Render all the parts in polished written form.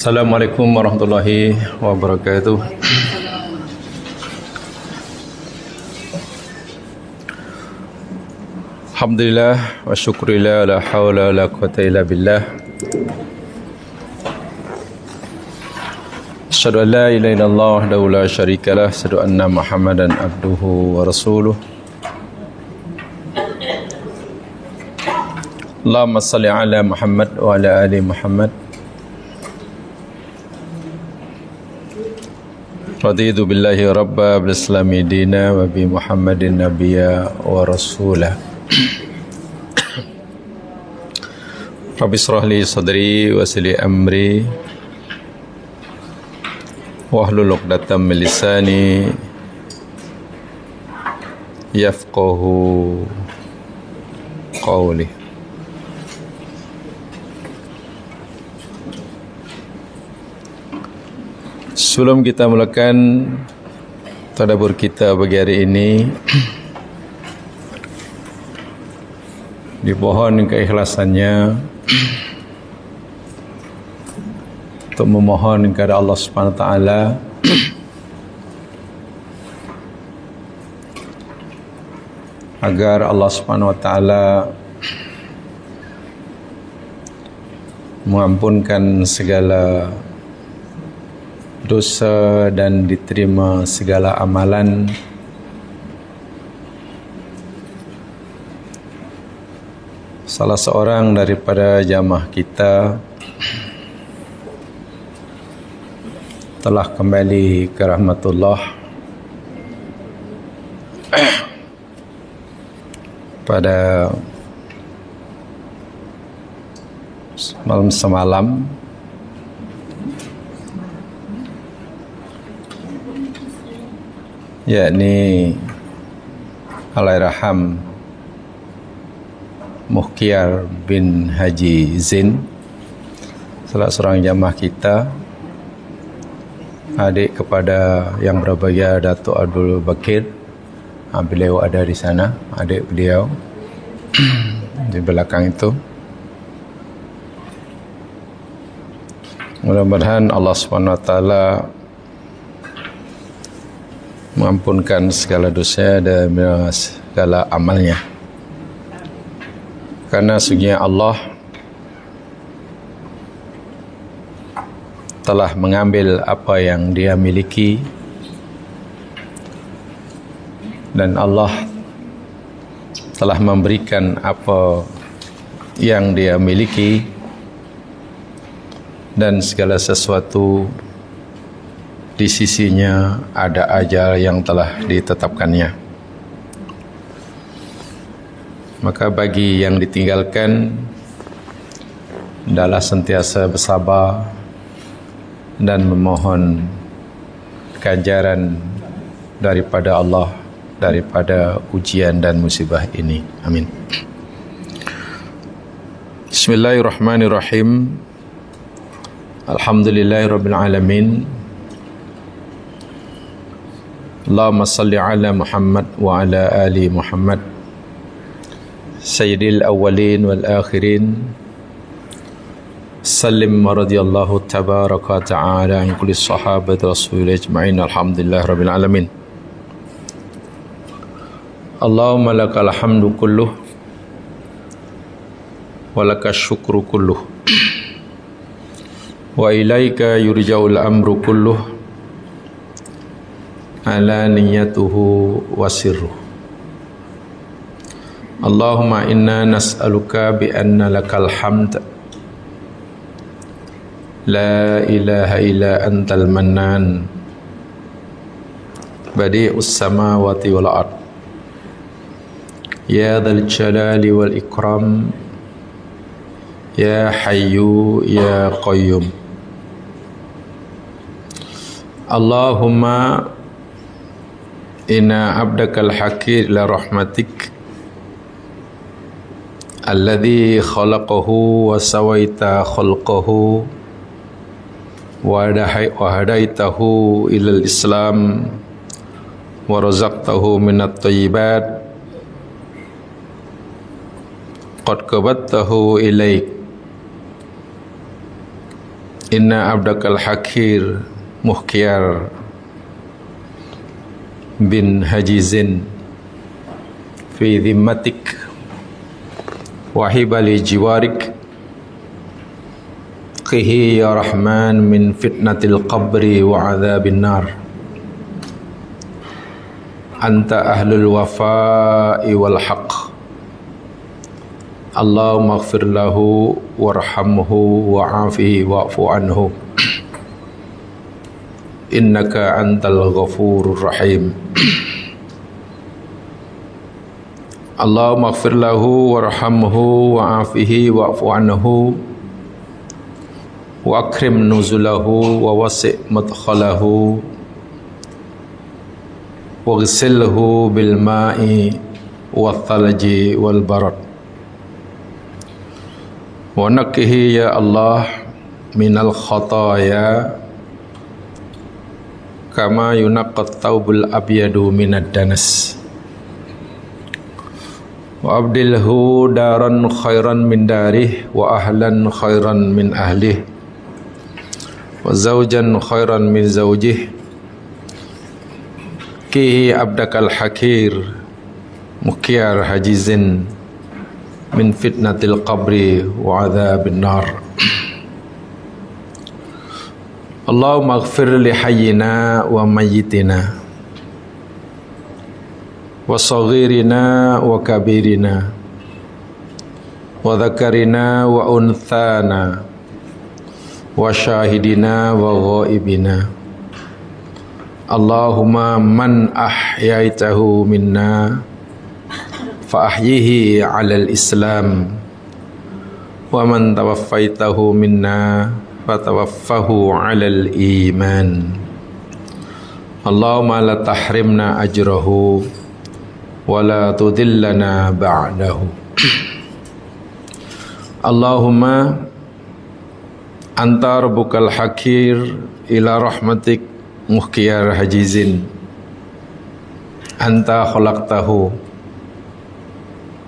Assalamualaikum warahmatullahi wabarakatuh. Alhamdulillah wa syukurillah la hawla la quwata illa billah. Asyhadu an la ilaha illallah wahdahu la syarikalah, asyhadu anna Muhammadan abduhu wa rasuluh. Allahumma salli ala Muhammad wa ala ali Muhammad. Raditu billahi rabba bil islami dina wa bi Muhammadin nabiyya wa rasulah. Rabbi israh li sadri wa yassir li amri wahlul 'uqdatam min lisani yafqahu qawli. Sebelum kita mulakan tadabbur kita pagi hari ini, dimohon keikhlasannya untuk memohon kepada Allah Subhanahu wa taala agar Allah Subhanahu wa taala mengampunkan segala dosa dan diterima segala amalan salah seorang daripada jamaah kita telah kembali ke rahmatullah pada malam semalam, yakni Allahyarham Muhkiar bin Haji Zain, salah seorang jamaah kita, adik kepada yang berbahagia Datuk Abdul Bakir. Beliau ada di sana, adik beliau di belakang itu. Mudah-mudahan Allah Subhanahu wa taala mengampunkan segala dosa dan segala amalnya, karena sesungguhnya Allah telah mengambil apa yang dia miliki, dan Allah telah memberikan apa yang dia miliki, dan segala sesuatu di sisinya ada ajal yang telah ditetapkannya. Maka bagi yang ditinggalkan, hendaklah sentiasa bersabar dan memohon ganjaran daripada Allah daripada ujian dan musibah ini. Amin. Bismillahirrahmanirrahim. Alhamdulillahirabbil alamin. Allahumma salli ala Muhammad wa ala ali Muhammad sayyidil awwalin wal akhirin. Sallim radhiyallahu tabaraka ta'ala an kulli sahabati rasulillah ajma'in. Alhamdulillah rabbil alamin. Allahumma lakal hamdu kulluh wa lakash syukru kulluh wa ilaika yurja'ul amru kulluh ala niyatuhu wa sirruh. Allahumma inna nas'aluka bi anna lakal hamd la ilaha illa antal mannan badi'us samawati wal ard ya dzal jalali wal ikram ya hayyu ya qayyum. Allahumma inna abdakal hakir la rahmatik alladhi khalaqahu wa sawaita khalqahu wa hadaitahu ilal islam wa razaqtahu minat thayyibat qad qabattahu ilaik Inna abdakal hakir Muhkiyar bin Hajizin fi dhimmatik wahibali jiwarik qihi ya Rahman min fitnatil qabri wa adhabin nar. Anta ahlul wafa'i wal haqq. Allahumma ighfir lahu warhamhu wa'afihi wa'fu anhu. Innaka antal ghafurur rahim. Allahumma ighfir lahu warhamhu wa'afihi wa'fu anhu wa akrim nuzulahu wa wasi' madkhalahu wa ghsilhu bil ma'i wal thalji wal barad wa naqihi ya Allah minal khataya kama yunaqqat thawbul abyadu minad danas wa abdilhu daran khairan min darih wa ahlan khairan min ahlih wa zawjan khairan min zawjih kihi abdakal hakir Muhkiyar hajizin min fitnatil qabri wa adhabin nar. Allahumma ighfir li hayyina wa mayyitina wa saghirina wa kabirina wa dhakarina wa unthana wa syahidina wa ghaibina. Allahumma man ahyaitahu minna fa ahyihi 'alal islam wa man tawaffaitahu minna fatawaffahu 'alal iman. Allahumma la tahrimna ajrahu wa la tudillana ba'dahu. Allahumma anta rabbukal hakir ila rahmatik Muhkiyar hajizin. Anta khalaqtahu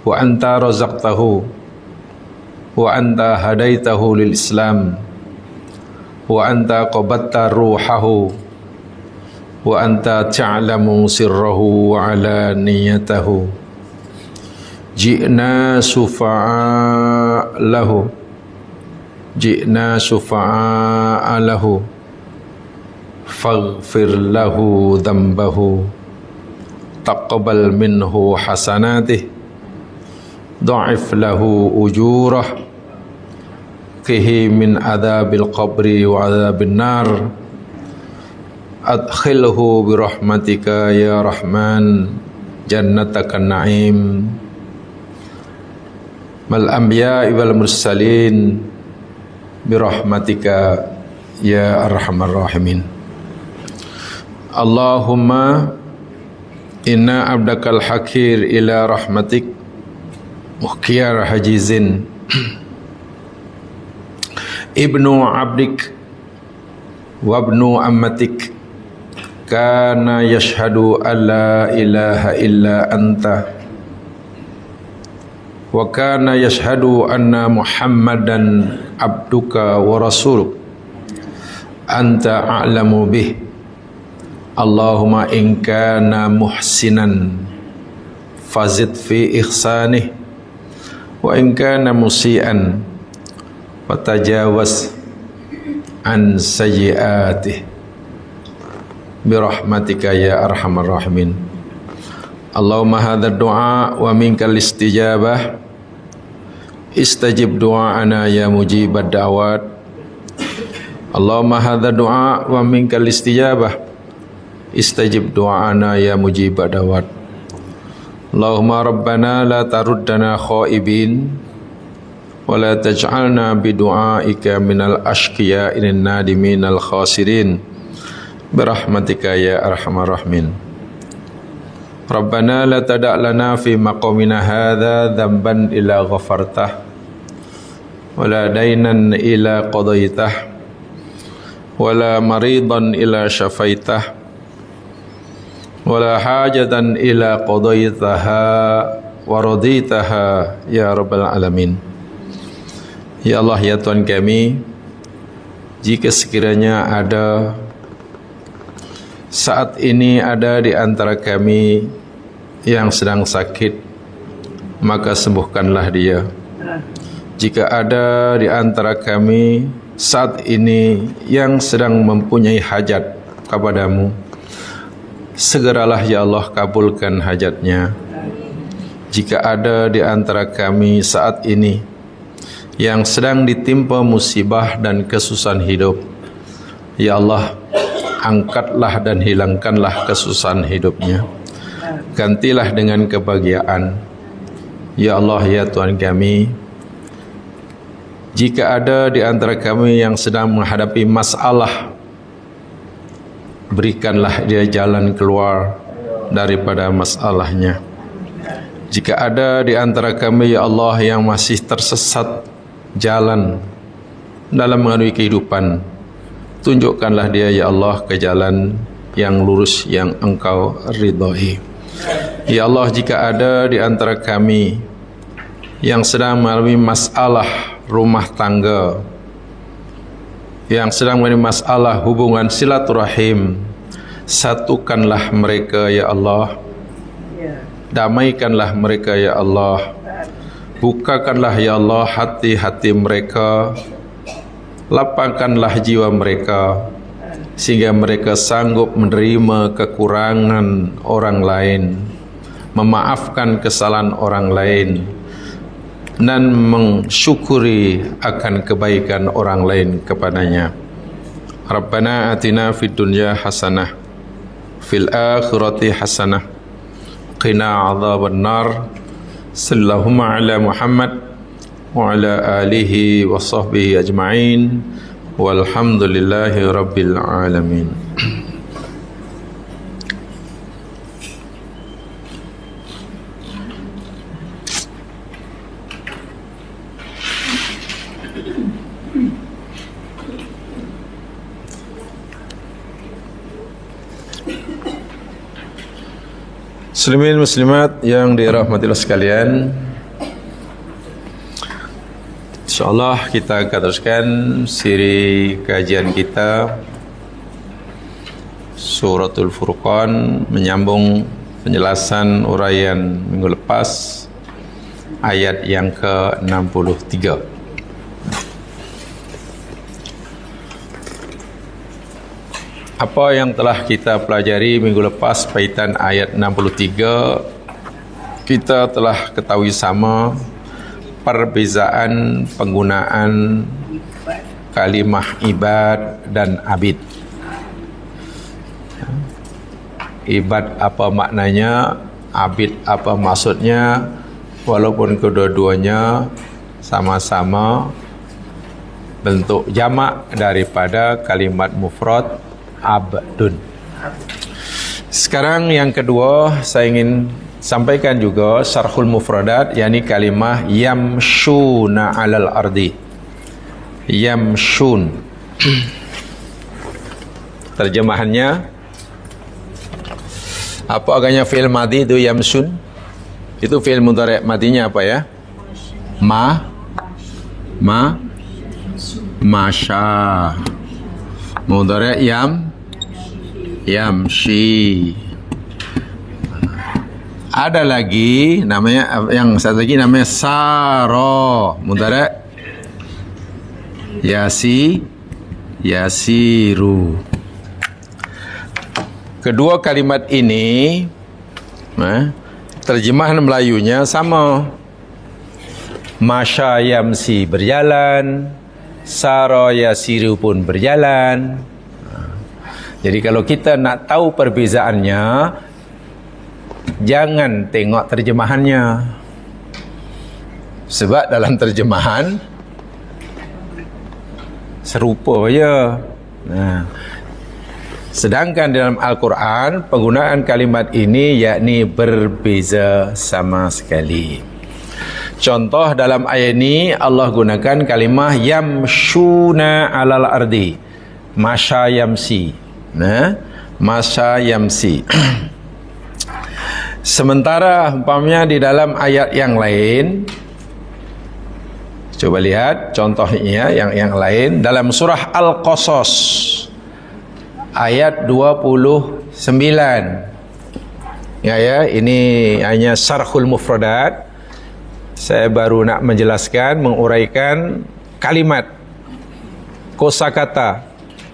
wa anta razaqtahu wa anta hadaitahu lil Islam wa anta qabatta ruhahu wa anta ta'lamu sirrahu wa alaniyatahu. Ji'na sufa'a lahu faghfir lahu dhanbahu taqabbal minhu hasanatih dha'if lahu ujurah qihi min adzabil qabri wa adzabin nar. Adkhilhu bi rahmatika ya Rahman jannatakan na'im mal anbiya'i wal mursalin bi rahmatika ya arhamar rahimin. Allahumma inna abdakal hakir ila rahmatik Muhkiyar hajizin ibnu abdik wa ibnu ammatik kana yashhadu an la ilaha illa anta wa kana yashhadu anna Muhammadan abduka wa rasuluk anta a'lamu bih. Allahumma in kana muhsinan fazid fi ihsanih wa in kana musian fatajawaz an sayyiatih bi rahmatika ya arhamar rahimin. Allahumma hadha du'a wa minkal istijabah istajib du'ana ya mujibad da'wat. Allahumma hadha du'a wa minkal istijabah istajib du'ana ya mujibad da'wat. Allahumma rabbana la taruddana khaibin wa la taj'alna bi du'aika minal ashqiyain nadimin al khasirin bi rahmatika ya arhamar rahimin. Rabbana la tada' lana fi maqamina hadza dhanban illa ghafartah wa la daynan illa qadaitah wa la maridan illa syafaitah wala hajatan ila qadaitaha wa raditaha ya rabbal alamin. Ya Allah ya Tuhan kami, jika sekiranya ada saat ini ada di antara kami yang sedang sakit, maka sembuhkanlah dia. Jika ada di antara kami saat ini yang sedang mempunyai hajat kepadamu, segeralah ya Allah kabulkan hajatnya. Jika ada di antara kami saat ini yang sedang ditimpa musibah dan kesusahan hidup, ya Allah, angkatlah dan hilangkanlah kesusahan hidupnya, gantilah dengan kebahagiaan. Ya Allah, ya Tuhan kami, jika ada di antara kami yang sedang menghadapi masalah, berikanlah dia jalan keluar daripada masalahnya. Jika ada di antara kami, ya Allah, yang masih tersesat jalan dalam mengarungi kehidupan, tunjukkanlah dia, ya Allah, ke jalan yang lurus yang Engkau ridhai. Ya Allah, jika ada di antara kami yang sedang mengalami masalah rumah tangga, yang sedang mengalami masalah hubungan silaturahim, satukanlah mereka, ya Allah. Damaikanlah mereka, ya Allah. Bukakanlah, ya Allah, hati-hati mereka. Lapangkanlah jiwa mereka, sehingga mereka sanggup menerima kekurangan orang lain, memaafkan kesalahan orang lain, dan mensyukuri akan kebaikan orang lain kepadanya. Rabbana atina fid dunya hasanah, fil akhirati hasanah, qina adzaban nar. Sallallahu ala Muhammad wa ala alihi wa sahbihi ajma'in, walhamdulillahi rabbil alamin. Muslimin muslimat yang dirahmati Allah sekalian, insyaallah kita akan teruskan siri kajian kita Suratul Furqan, menyambung penjelasan uraian minggu lepas, ayat yang ke-63. Apa yang telah kita pelajari minggu lepas kaitan ayat 63, kita telah ketahui sama perbezaan penggunaan kalimah ibad dan abid. Ibad apa maknanya, abid apa maksudnya, walaupun kedua-duanya sama-sama bentuk jamak daripada kalimat mufrad abdun. Sekarang yang kedua, saya ingin sampaikan juga syarhul mufradat, yakni kalimah yamshuna alal ardi. Yamshun. Terjemahannya apa agaknya fi'il madhi itu yamshun? Itu fi'il mudhari' madinya apa ya? Masya. Mudhari' yamshi. Ada lagi namanya, yang satu lagi namanya saro, mudhari' yasiru. Kedua kalimat ini terjemahan Melayunya sama. Masya yamsi berjalan, saro yasiru pun berjalan. Jadi kalau kita nak tahu perbezaannya, jangan tengok terjemahannya, sebab dalam terjemahan serupa je. Sedangkan dalam Al-Quran penggunaan kalimat ini yakni berbeza sama sekali. Contoh dalam ayat ini Allah gunakan kalimah yamshuna alal ardi, masya yamsi. Masya yamsi. Sementara umpamanya di dalam ayat yang lain, Coba lihat contohnya yang lain dalam surah Al-Qasas ayat 29. Ya, ini hanya syarhul mufradat. Saya baru nak menjelaskan, menguraikan kalimat kosakata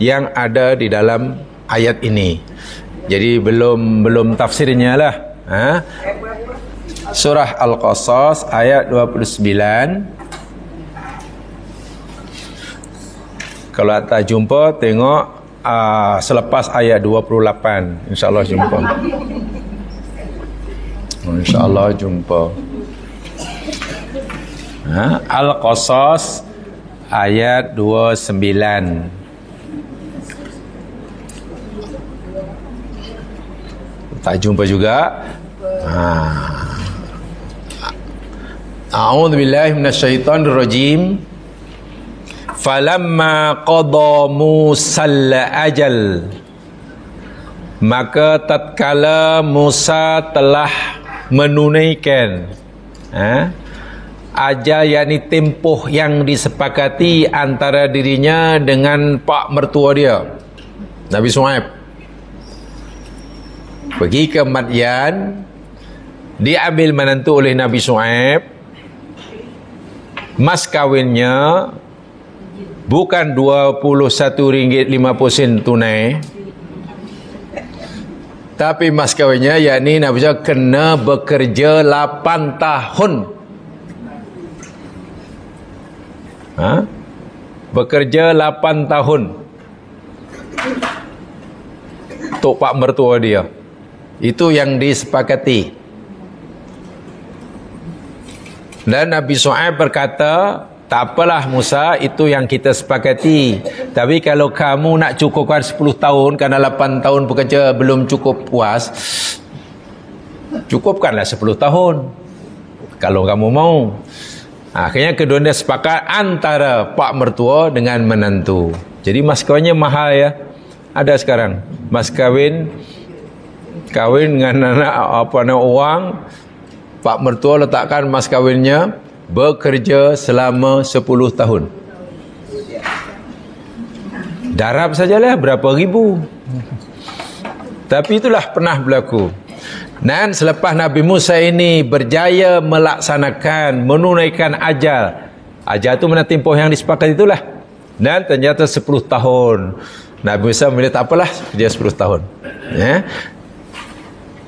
yang ada di dalam ayat ini. Jadi belum tafsirnya lah. Surah Al-Qasas ayat 29. Kalau tak jumpa, tengok selepas ayat 28. InsyaAllah jumpa. InsyaAllah jumpa. Al-Qasas ayat 29. Tak jumpa juga. A'udzu billahi minasyaitonir rajim. Falamma qada Musal ajal, maka tatkala Musa telah menunaikan ajal, yakni tempoh yang disepakati antara dirinya dengan pak mertua dia Nabi Shu'aib, pergi ke Madyan, diambil menantu oleh Nabi Shu'aib. Mas kawinnya bukan RM21.50 tunai, tapi mas kawinnya yakni Nabi Shu'aib kena bekerja 8 tahun. Bekerja 8 tahun untuk pak mertua dia. Itu yang disepakati. Dan Nabi Shu'aib berkata, tak apalah Musa, itu yang kita sepakati. Tapi kalau kamu nak cukupkan 10 tahun, kerana 8 tahun bekerja belum cukup puas, cukupkanlah 10 tahun kalau kamu mau. Akhirnya kedua-duanya sepakat antara pak mertua dengan menantu. Jadi mas kawinnya mahal ya. Ada sekarang mas kawin dengan anak orang, pak mertua letakkan mas kawinnya bekerja selama 10 tahun. Darab sajalah berapa ribu. Tapi itulah pernah berlaku. Dan selepas Nabi Musa ini berjaya melaksanakan, menunaikan ajal. Ajal itu mana tempoh yang disepakati itulah. Dan ternyata 10 tahun. Nabi Musa memilih tak apalah, dia 10 tahun.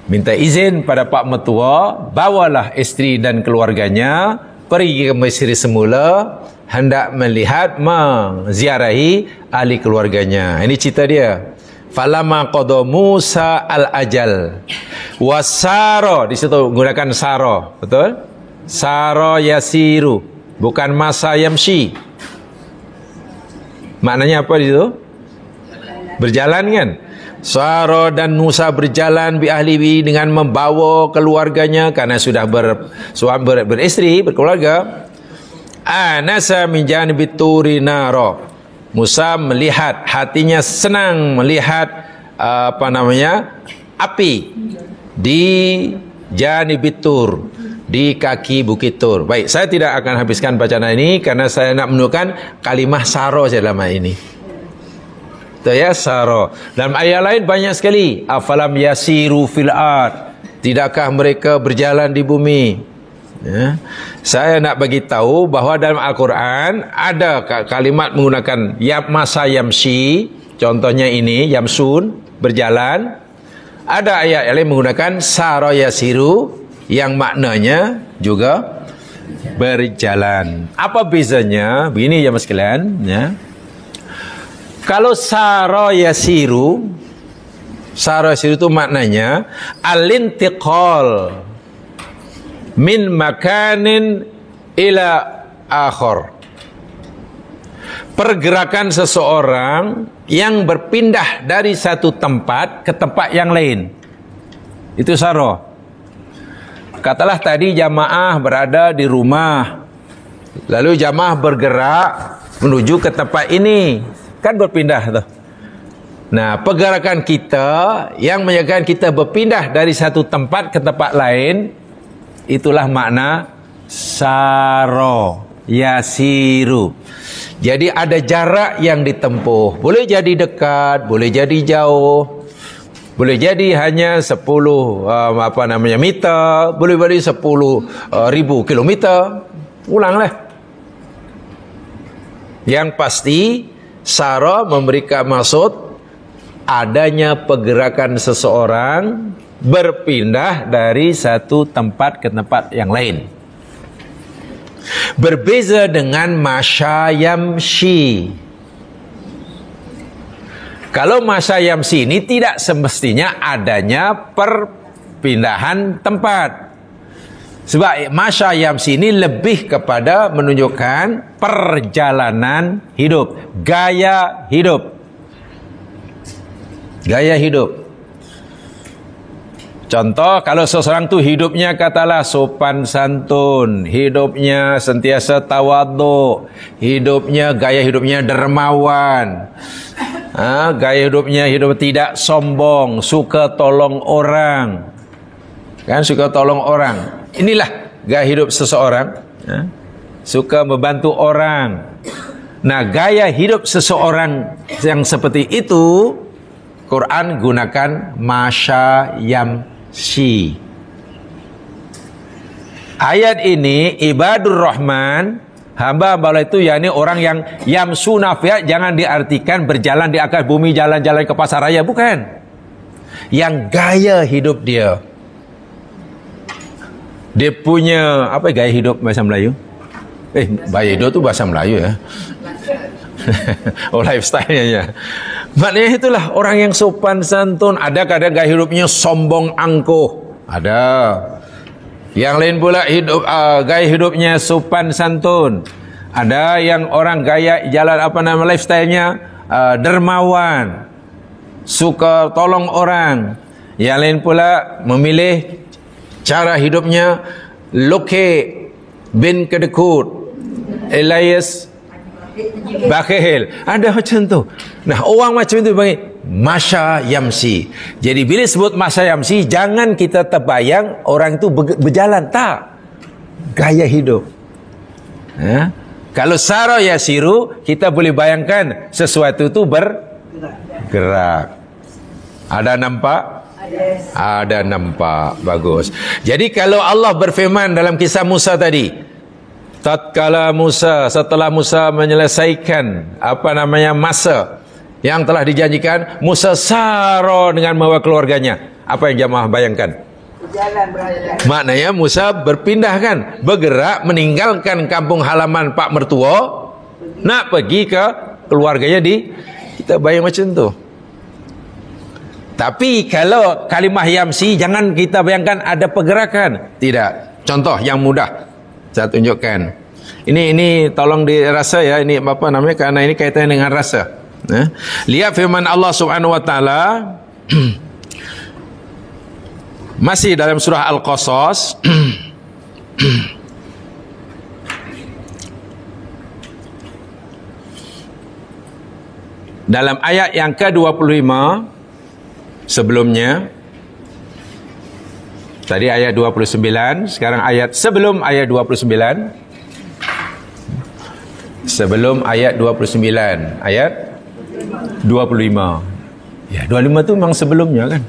Minta izin pada pak mertua, bawalah isteri dan keluarganya pergi ke Mesir semula, hendak melihat, menziarahi ahli keluarganya. Ini cerita dia. Falamma qada Musa al-ajal wasara, di situ menggunakan sara, betul? Sara yasiru, bukan masa yamshi. Maknanya apa di situ? Berjalan kan? Sara dan Musa berjalan bi ahlihi, dengan membawa keluarganya, karena sudah beristri, berkeluarga. Anasa min janibit turi nara. Musa melihat, hatinya senang melihat api di janibit tur, di kaki bukit Tur. Baik, saya tidak akan habiskan bacaan ini karena saya nak menunjukkan kalimah sara saja dalam ayat ini. Ya, sara. Dalam ayat lain banyak sekali. Afalam yasiru fil ard, tidakkah mereka berjalan di bumi? Ya. Saya nak bagi tahu bahawa dalam Al-Quran ada kalimat menggunakan masa yamshi, contohnya ini yamsun, berjalan. Ada ayat yang lain menggunakan sara yasiru, yang maknanya juga berjalan. Apa bezanya? Begini ya mas sekalian, ya. Kalau sara yasiru itu maknanya al-intiqal min makanin ila akhar. Pergerakan seseorang yang berpindah dari satu tempat ke tempat yang lain. Itu sara. Katalah tadi jamaah berada di rumah, lalu jamaah bergerak menuju ke tempat ini. Kan berpindah tuh. Nah, pergerakan kita yang menyebabkan kita berpindah dari satu tempat ke tempat lain, itulah makna sara. yasiru. Jadi ada jarak yang ditempuh. Boleh jadi dekat, boleh jadi jauh. Boleh jadi hanya 10 meter, boleh jadi 10,000 kilometer. Ulanglah. Yang pasti sara memberikan maksud adanya pergerakan seseorang berpindah dari satu tempat ke tempat yang lain. Berbeza dengan masya yamshi. Kalau masya yamshi ini tidak semestinya adanya perpindahan tempat. Sebab masya yamshi ini lebih kepada menunjukkan perjalanan hidup, gaya hidup. Gaya hidup. Contoh, kalau seseorang tu hidupnya katalah sopan santun, hidupnya sentiasa tawaduk, gaya hidupnya dermawan, gaya hidupnya tidak sombong, suka tolong orang, kan, suka tolong orang. Inilah gaya hidup seseorang, suka membantu orang. Nah, gaya hidup seseorang yang seperti itu, Quran gunakan masya yamshi. Ayat ini ibadur rahman, hamba-hamba Allah itu yakni orang yang yamsuna fiha, jangan diartikan berjalan di atas bumi, jalan-jalan ke pasar raya, bukan. Yang gaya hidup dia punya apa, gaya hidup bahasa Melayu? Gaya hidup tu bahasa Melayu ya. Oh, lifestyle-nya ya. Maknanya itulah orang yang sopan santun. Ada kadang gaya hidupnya sombong angkuh, ada. Yang lain pula gaya hidupnya sopan santun. Ada yang orang gaya jalan lifestyle-nya dermawan, suka tolong orang. Yang lain pula memilih cara hidupnya Luke bin Kedekut, Elias bakhil. Ada macam tu. Nah, orang macam itu bagi masya yamsi. Jadi bila sebut masya yamsi, jangan kita terbayang orang itu berjalan, tak. Gaya hidup. Kalau sara yasiru, kita boleh bayangkan sesuatu itu bergerak. Ada nampak? Ada nampak. Bagus. Jadi kalau Allah berfirman dalam kisah Musa tadi, tatkala Musa, setelah Musa menyelesaikan masa yang telah dijanjikan, Musa sara dengan membawa keluarganya. Apa yang jamaah bayangkan? Berjalan. Maknanya Musa berpindah, kan, bergerak, meninggalkan kampung halaman pak mertua, nak pergi ke keluarganya kita bayang macam tu. Tapi kalau kalimah yamsi, jangan kita bayangkan ada pergerakan. Tidak. Contoh yang mudah saya tunjukkan. Ini tolong dirasa ya, ini karena ini kaitannya dengan rasa. Lihat firman Allah Subhanahu wa taala masih dalam surah Al-Qasas. Dalam ayat yang ke-25 sebelumnya. Tadi ayat 29, sekarang ayat sebelum ayat 29. Sebelum ayat 29, ayat 25. Ya, 25 tu memang sebelumnya, kan?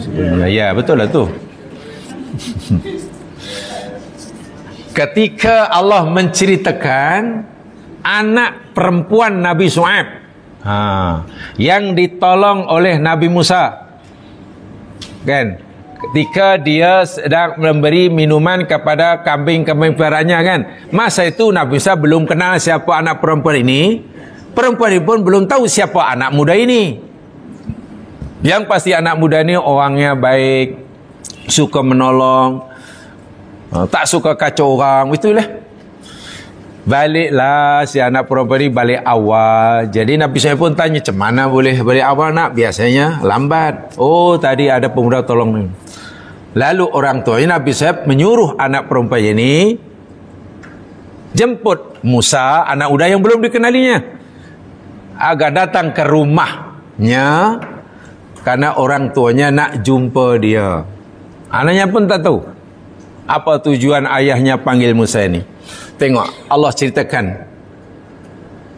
Sebelumnya. Ya, betul lah tu. Ketika Allah menceritakan anak perempuan Nabi Shu'aib, yang ditolong oleh Nabi Musa, kan? Ketika dia sedang memberi minuman kepada kambing-kambing peliharaannya, kan, masa itu Nabi Musa belum kenal siapa anak perempuan ini. Perempuan ini pun belum tahu siapa anak muda ini. Yang pasti anak muda ini orangnya baik, suka menolong, tak suka kacau orang. Itulah. Baliklah si anak perempuan ini balik awal. Jadi Nabi saya pun tanya, macam mana boleh balik awal, nak? Biasanya lambat. Oh, tadi ada pemuda tolong ni. Lalu orang tuanya Nabi Syuaib menyuruh anak perempuan ini jemput Musa, anak muda yang belum dikenalinya, agar datang ke rumahnya, karena orang tuanya nak jumpa dia. Anaknya pun tak tahu apa tujuan ayahnya panggil Musa ini. Tengok Allah ceritakan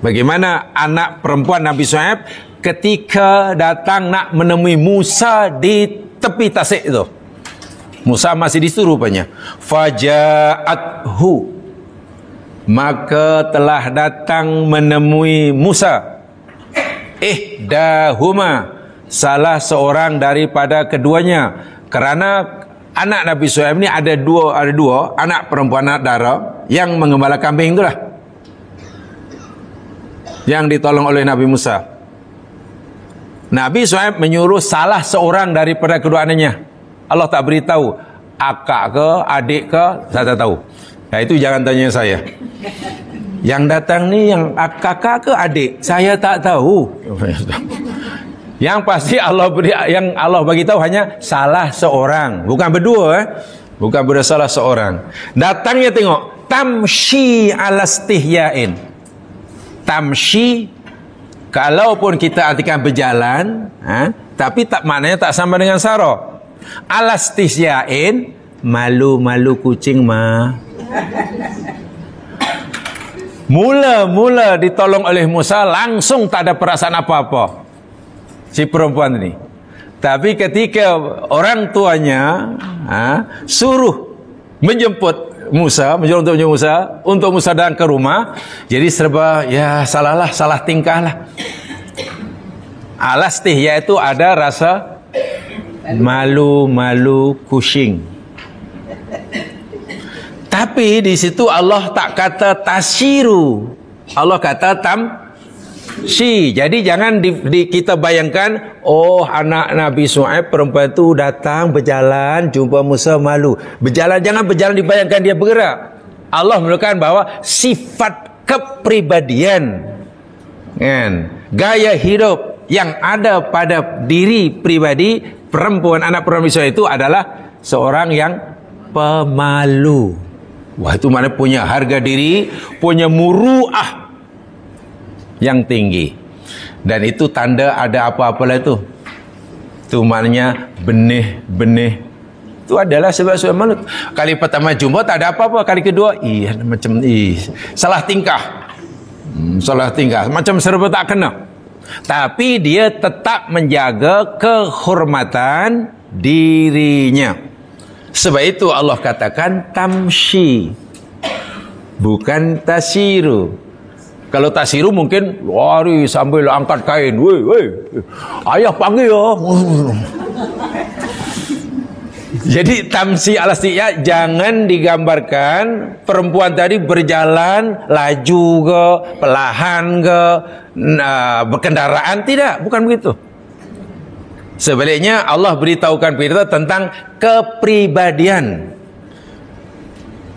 bagaimana anak perempuan Nabi Shu'aib ketika datang nak menemui Musa di tepi tasik itu. Musa masih di situ rupanya. Faja'athu, maka telah datang menemui Musa ihdahuma, salah seorang daripada keduanya. Kerana anak Nabi Shu'aib ni ada dua anak perempuan, anak dara yang mengembala kambing itulah yang ditolong oleh Nabi Musa. Nabi Shu'aib menyuruh salah seorang daripada kedua anaknya. Allah tak beritahu akak ke adik ke, saya tak tahu. Nah, itu jangan tanya saya. Yang datang ni yang kakak ke adik, saya tak tahu. Yang pasti Allah bagi tahu hanya salah seorang, bukan berdua, bukan berdua, salah seorang. Datangnya tengok, tamshi alastihyain. Tamshi, kalaupun kita artikan berjalan, tapi tak maknanya tak sama dengan sara. Alastihyain, malu-malu kucing mah. Mula-mula ditolong oleh Musa, langsung tak ada perasaan apa-apa si perempuan ini. Tapi ketika orang tuanya suruh menjemput Musa untuk Musa datang ke rumah, jadi serba ya salah tingkah lah. Alastihya itu ada rasa malu-malu kucing. Tapi di situ Allah tak kata tasyiru, Allah kata tamshi. Jadi jangan kita bayangkan, oh anak Nabi Shu'aib perempuan itu datang berjalan jumpa Musa malu. Berjalan, jangan berjalan dibayangkan dia bergerak. Allah menunjukkan bahwa sifat kepribadian, gaya hidup yang ada pada diri pribadi perempuan, anak perempuan Shu'aib itu adalah seorang yang pemalu. Wah, itu mana punya harga diri, punya muru'ah yang tinggi. Dan itu tanda ada apa-apalah itu. Itu maknanya benih-benih. Itu adalah sebab-sebab malu. Kali pertama jumpa tak ada apa-apa. Kali kedua, macam salah tingkah. Salah tingkah. Macam serba tak kena. Tapi dia tetap menjaga kehormatan dirinya. Sebab itu Allah katakan tamshi, bukan tasiru. Kalau tasiru mungkin lari sambil angkat kain, weh, ayah panggil ya. Jadi tamshi alastiyah, jangan digambarkan perempuan tadi berjalan laju ke, perlahan ke, berkendaraan, tidak, bukan begitu. Sebaliknya Allah beritahukan kita tentang kepribadian,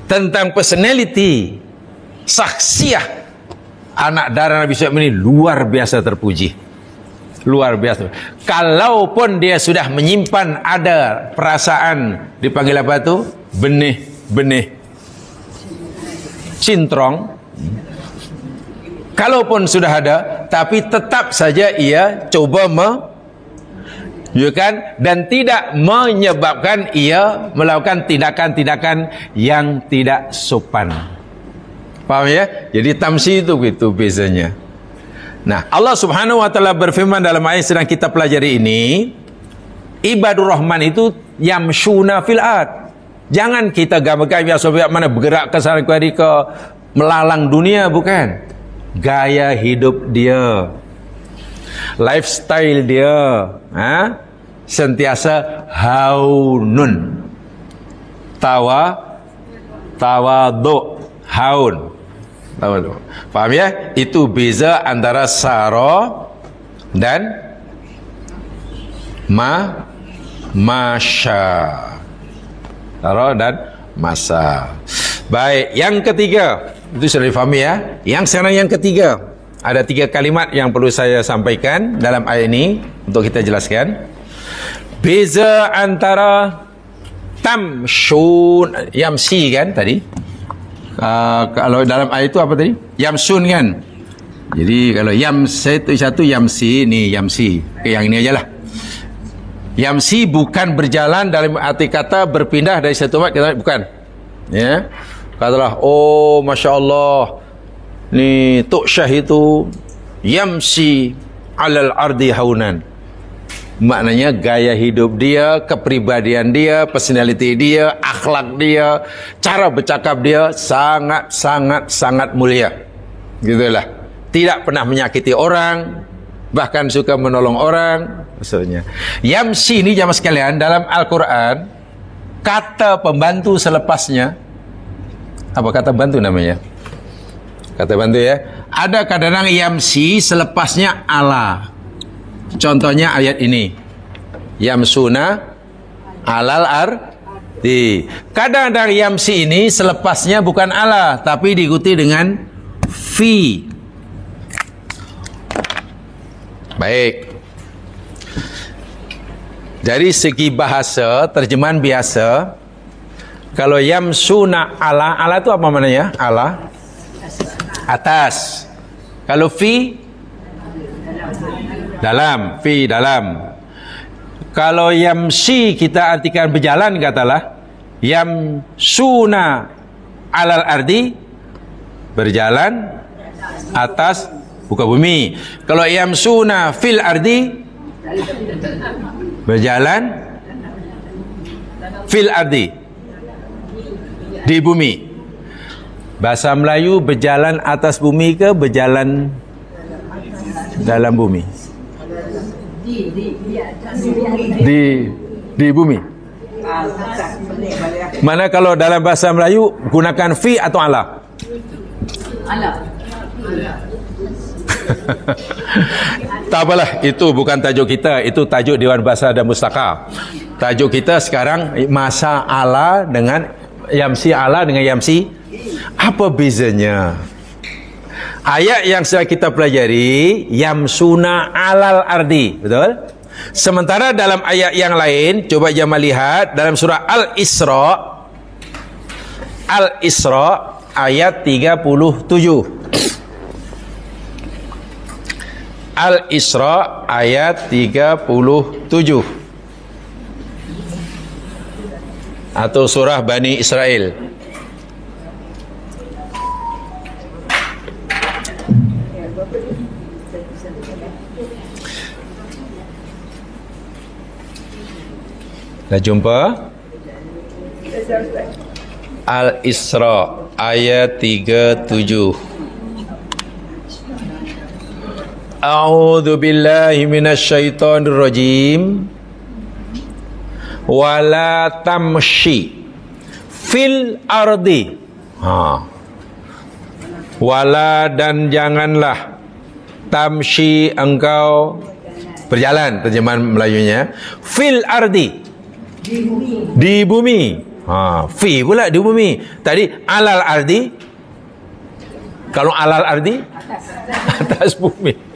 tentang personality, saksiah anak dara Nabi Shu'aib ini luar biasa terpuji. Luar biasa. Kalaupun dia sudah menyimpan ada perasaan, dipanggil apa itu? Benih-benih cintrong. Kalaupun sudah ada, tapi tetap saja ia coba dan tidak menyebabkan ia melakukan tindakan-tindakan yang tidak sopan. Paham ya? Jadi tamshi itu begitu bezanya. Nah, Allah Subhanahu wa taala berfirman dalam ayat sedang kita pelajari ini, ibadur rahman itu yamshuna fil ard. Jangan kita gambarkan biasa mana bergerak ke sana kemari ke melalang dunia, bukan. Gaya hidup dia, lifestyle dia, sentiasa haunun, tawadu, haun. Faham ya? Itu beza antara sara dan masya. Sara dan masa. Baik, yang ketiga itu sudah difahami ya. Yang sekarang yang ketiga, ada 3 kalimat yang perlu saya sampaikan dalam ayat ini untuk kita jelaskan. Beza antara tamshun, yamsi kan tadi. Kalau dalam ayat itu apa tadi? Yamsun kan. Jadi kalau satu yamsi, ni yamsi. Yang ini ajalah. Yamsi bukan berjalan dalam arti kata berpindah dari satu tempat ke tempat, bukan. Ya. Katalah, oh Masya Allah, ni Tok Syah itu yamsi alal ardi haunan. Maknanya gaya hidup dia, kepribadian dia, personality dia, akhlak dia, cara bercakap dia sangat mulia. Gitulah. Tidak pernah menyakiti orang, bahkan suka menolong orang. Maksudnya yamsi ini jamaah sekalian, dalam Al-Quran kata pembantu selepasnya, apa kata bantu namanya? Kata bantu ya. Ada kadang-kadang yamsi selepasnya ala. Contohnya ayat ini, yamsuna alal ardi. Kadang-kadang yamsi ini selepasnya bukan ala, tapi diikuti dengan fi. Baik. Dari segi bahasa, terjemahan biasa, kalau yamsuna ala itu apa maknanya? Ala atas. Kalau fi dalam, fi dalam. Kalau yamsi kita artikan berjalan, katalah yamsuna alal ardi, berjalan atas muka bumi. Kalau yamsuna fil ardi, berjalan fil ardi, di bumi. Bahasa Melayu, berjalan atas bumi ke berjalan dalam bumi? Di bumi. Mana kalau dalam bahasa Melayu gunakan fi atau ala? Tak apalah, itu bukan tajuk kita, itu tajuk Dewan Bahasa dan Pustaka. Tajuk kita sekarang masa ala dengan yamsi, ala dengan yamsi. Apa bezanya? Ayat yang sedang kita pelajari yamsuna alal ardi, betul? Sementara dalam ayat yang lain, coba jemaah lihat dalam surah Al-Isra ayat 37. Al-Isra ayat 37, atau surah Bani Israel. Dah jumpa? Al-Isra ayat 37. A'udzu billahi minasyaitonir rajim. Wala tamshi fil ardi. Wala, dan janganlah, tamshi engkau berjalan, terjemahan Melayunya, fil ardi, di bumi. Fi pula di bumi. Tadi alal ardi. Kalau alal ardi, atas bumi.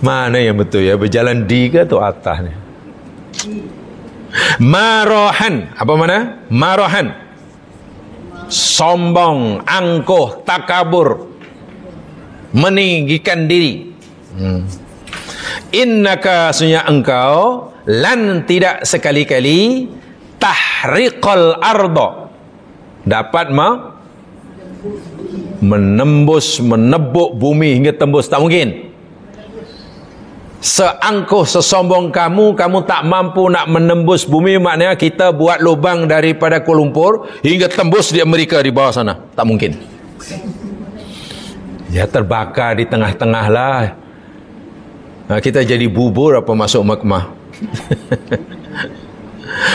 Mana yang betul ya? Berjalan di ke atau atas ni? Marohan. Apa mana? Marohan. Sombong, angkuh, takabur, meninggikan diri. Innaka, sunya engkau, lan, tidak sekali-kali, tahriqal ardo, dapat menembus, menebuk bumi hingga tembus. Tak mungkin. Seangkuh, sesombong kamu tak mampu nak menembus bumi. Maknanya kita buat lubang daripada Kuala Lumpur hingga tembus di Amerika di bawah sana. Tak mungkin. Ya, terbakar di tengah-tengah lah. Kita jadi bubur apa masuk Mekmah.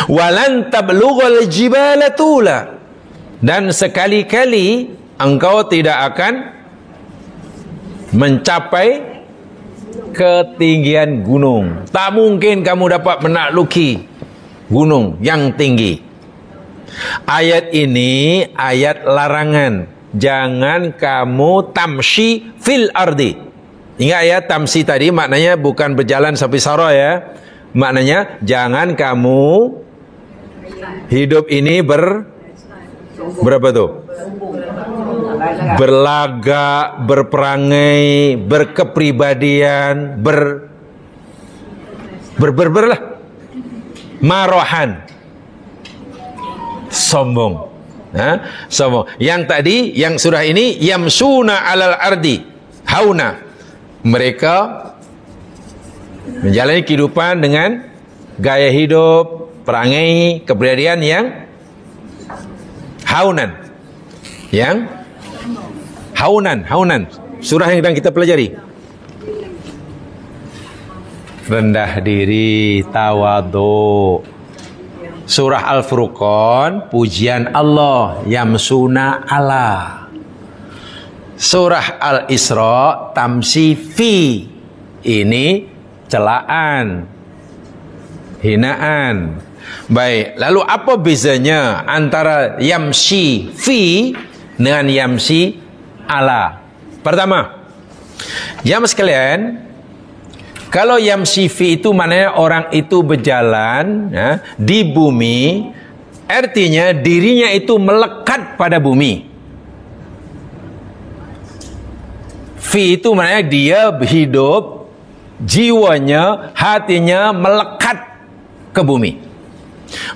Walan tablughal jibala tula, dan sekali-kali engkau tidak akan mencapai ketinggian gunung. Tak mungkin kamu dapat menakluki gunung yang tinggi. Ayat ini ayat larangan. Jangan kamu tamshi fil ardi. Ingat ya, tamsi tadi maknanya bukan berjalan sampai Sarah ya. Maknanya jangan kamu hidup ini berapa tuh? Berlagak, berperangai, berkepribadian, berlah. Marohan. Sombong. Sombong. Yang tadi, yang surah ini, yamsuna alal ardi hauna. Mereka menjalani kehidupan dengan gaya hidup, perangai, kepribadian yang haunan. Yang haunan. Surah yang sedang kita pelajari. Rendah diri, tawadhu. Surah Al-Furqan, pujian Allah, yamsuna ala. Surah Al-Isra, tamsifi. Ini celaan, hinaan. Baik, lalu apa bezanya antara yamsi fi dengan yamsi ala? Pertama, jamaah sekalian, kalau yamsi fi itu maknanya orang itu berjalan di bumi, artinya dirinya itu melekat pada bumi. Fi itu maknanya dia hidup, jiwanya, hatinya melekat ke bumi.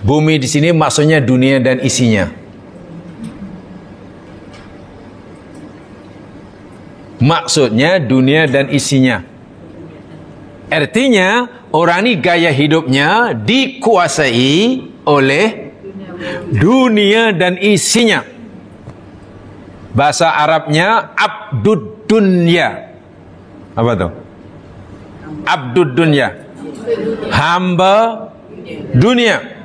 Bumi di sini maksudnya dunia dan isinya. Maksudnya dunia dan isinya. Artinya orang ini gaya hidupnya dikuasai oleh dunia dan isinya. Bahasa Arabnya abdud dunya. Apa tu? Abdud dunya, hamba dunia.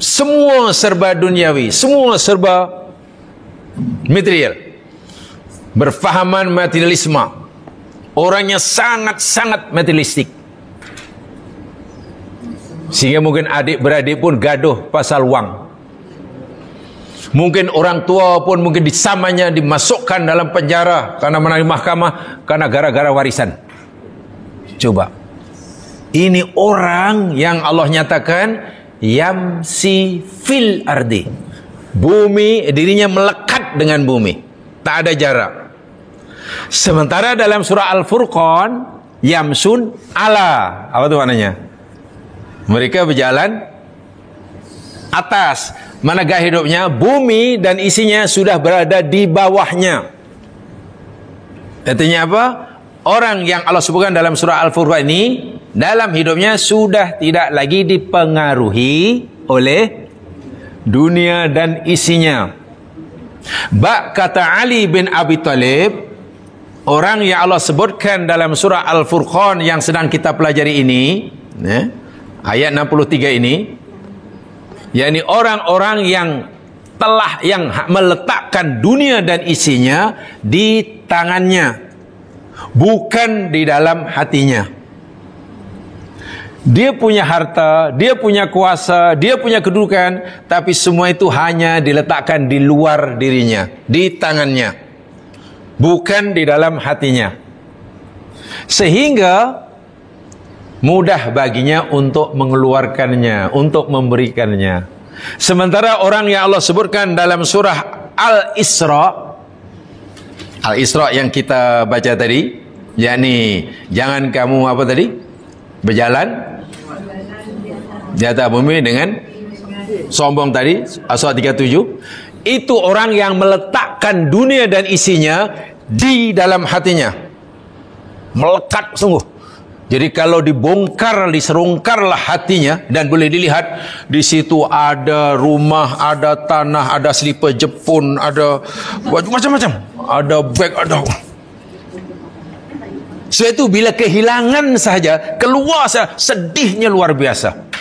Semua serba duniawi, semua serba material. Berfahaman materialisme. Orangnya sangat-sangat materialistik. Sehingga mungkin adik-beradik pun gaduh pasal wang. Mungkin orang tua pun mungkin disamanya dimasukkan dalam penjara karena menangani mahkamah karena gara-gara warisan. Coba. Ini orang yang Allah nyatakan yamsi fil ardi. Bumi, dirinya melekat dengan bumi. Tak ada jarak. Sementara dalam surah Al-Furqan yamsun ala. Apa itu maknanya? Mereka berjalan atas. Mana gaya hidupnya? Bumi dan isinya sudah berada di bawahnya. Artinya apa? Orang yang Allah sebutkan dalam surah Al-Furqan ini dalam hidupnya sudah tidak lagi dipengaruhi oleh dunia dan isinya. Kata Ali bin Abi Thalib, orang yang Allah sebutkan dalam surah Al-Furqan yang sedang kita pelajari ini, ayat 63 ini, yakni orang-orang yang telah meletakkan dunia dan isinya di tangannya, bukan di dalam hatinya. Dia punya harta, dia punya kuasa, dia punya kedudukan, tapi semua itu hanya diletakkan di luar dirinya, di tangannya, bukan di dalam hatinya. Sehingga mudah baginya untuk mengeluarkannya, untuk memberikannya. Sementara orang yang Allah sebutkan dalam surah Al-Isra, Al-Isra yang kita baca tadi, yakni jangan kamu apa tadi? Berjalan di atas bumi dengan sombong tadi, As-Surah 37. Itu orang yang meletakkan dunia dan isinya di dalam hatinya, melekat sungguh. Jadi kalau dibongkar, diserungkarlah hatinya dan boleh dilihat di situ ada rumah, ada tanah, ada selipar Jepun, ada macam-macam, ada beg, ada. So itu bila kehilangan saja, keluar saja, sedihnya luar biasa.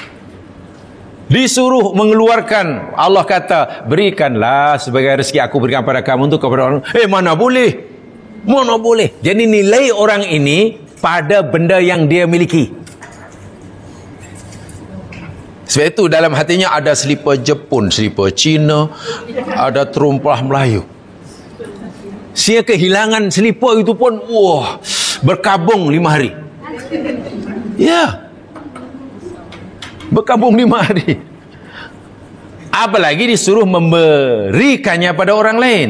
Disuruh mengeluarkan, Allah kata, berikanlah sebagai rezeki aku berikan pada kamu untuk kepada orang. Mana boleh? Mana boleh? Jadi nilai orang ini pada benda yang dia miliki. Sebab itu dalam hatinya ada selipar Jepun, selipar Cina, ada terumpah Melayu. Sia kehilangan selipar itu pun, berkabung 5 hari. Ya, berkabung 5 hari. Apalagi disuruh memberikannya pada orang lain.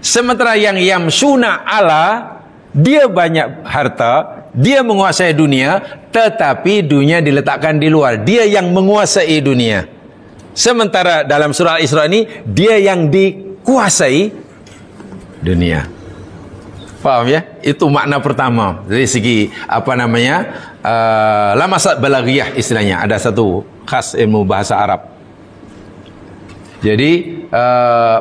Sementara yang yamsuna ala, dia banyak harta, dia menguasai dunia, tetapi dunia diletakkan di luar. Dia yang menguasai dunia. Sementara dalam surah Al-Isra ini dia yang dikuasai dunia. Faham ya? Itu makna pertama dari segi lamasat balaghiyah istilahnya. Ada satu khas ilmu bahasa Arab. Jadi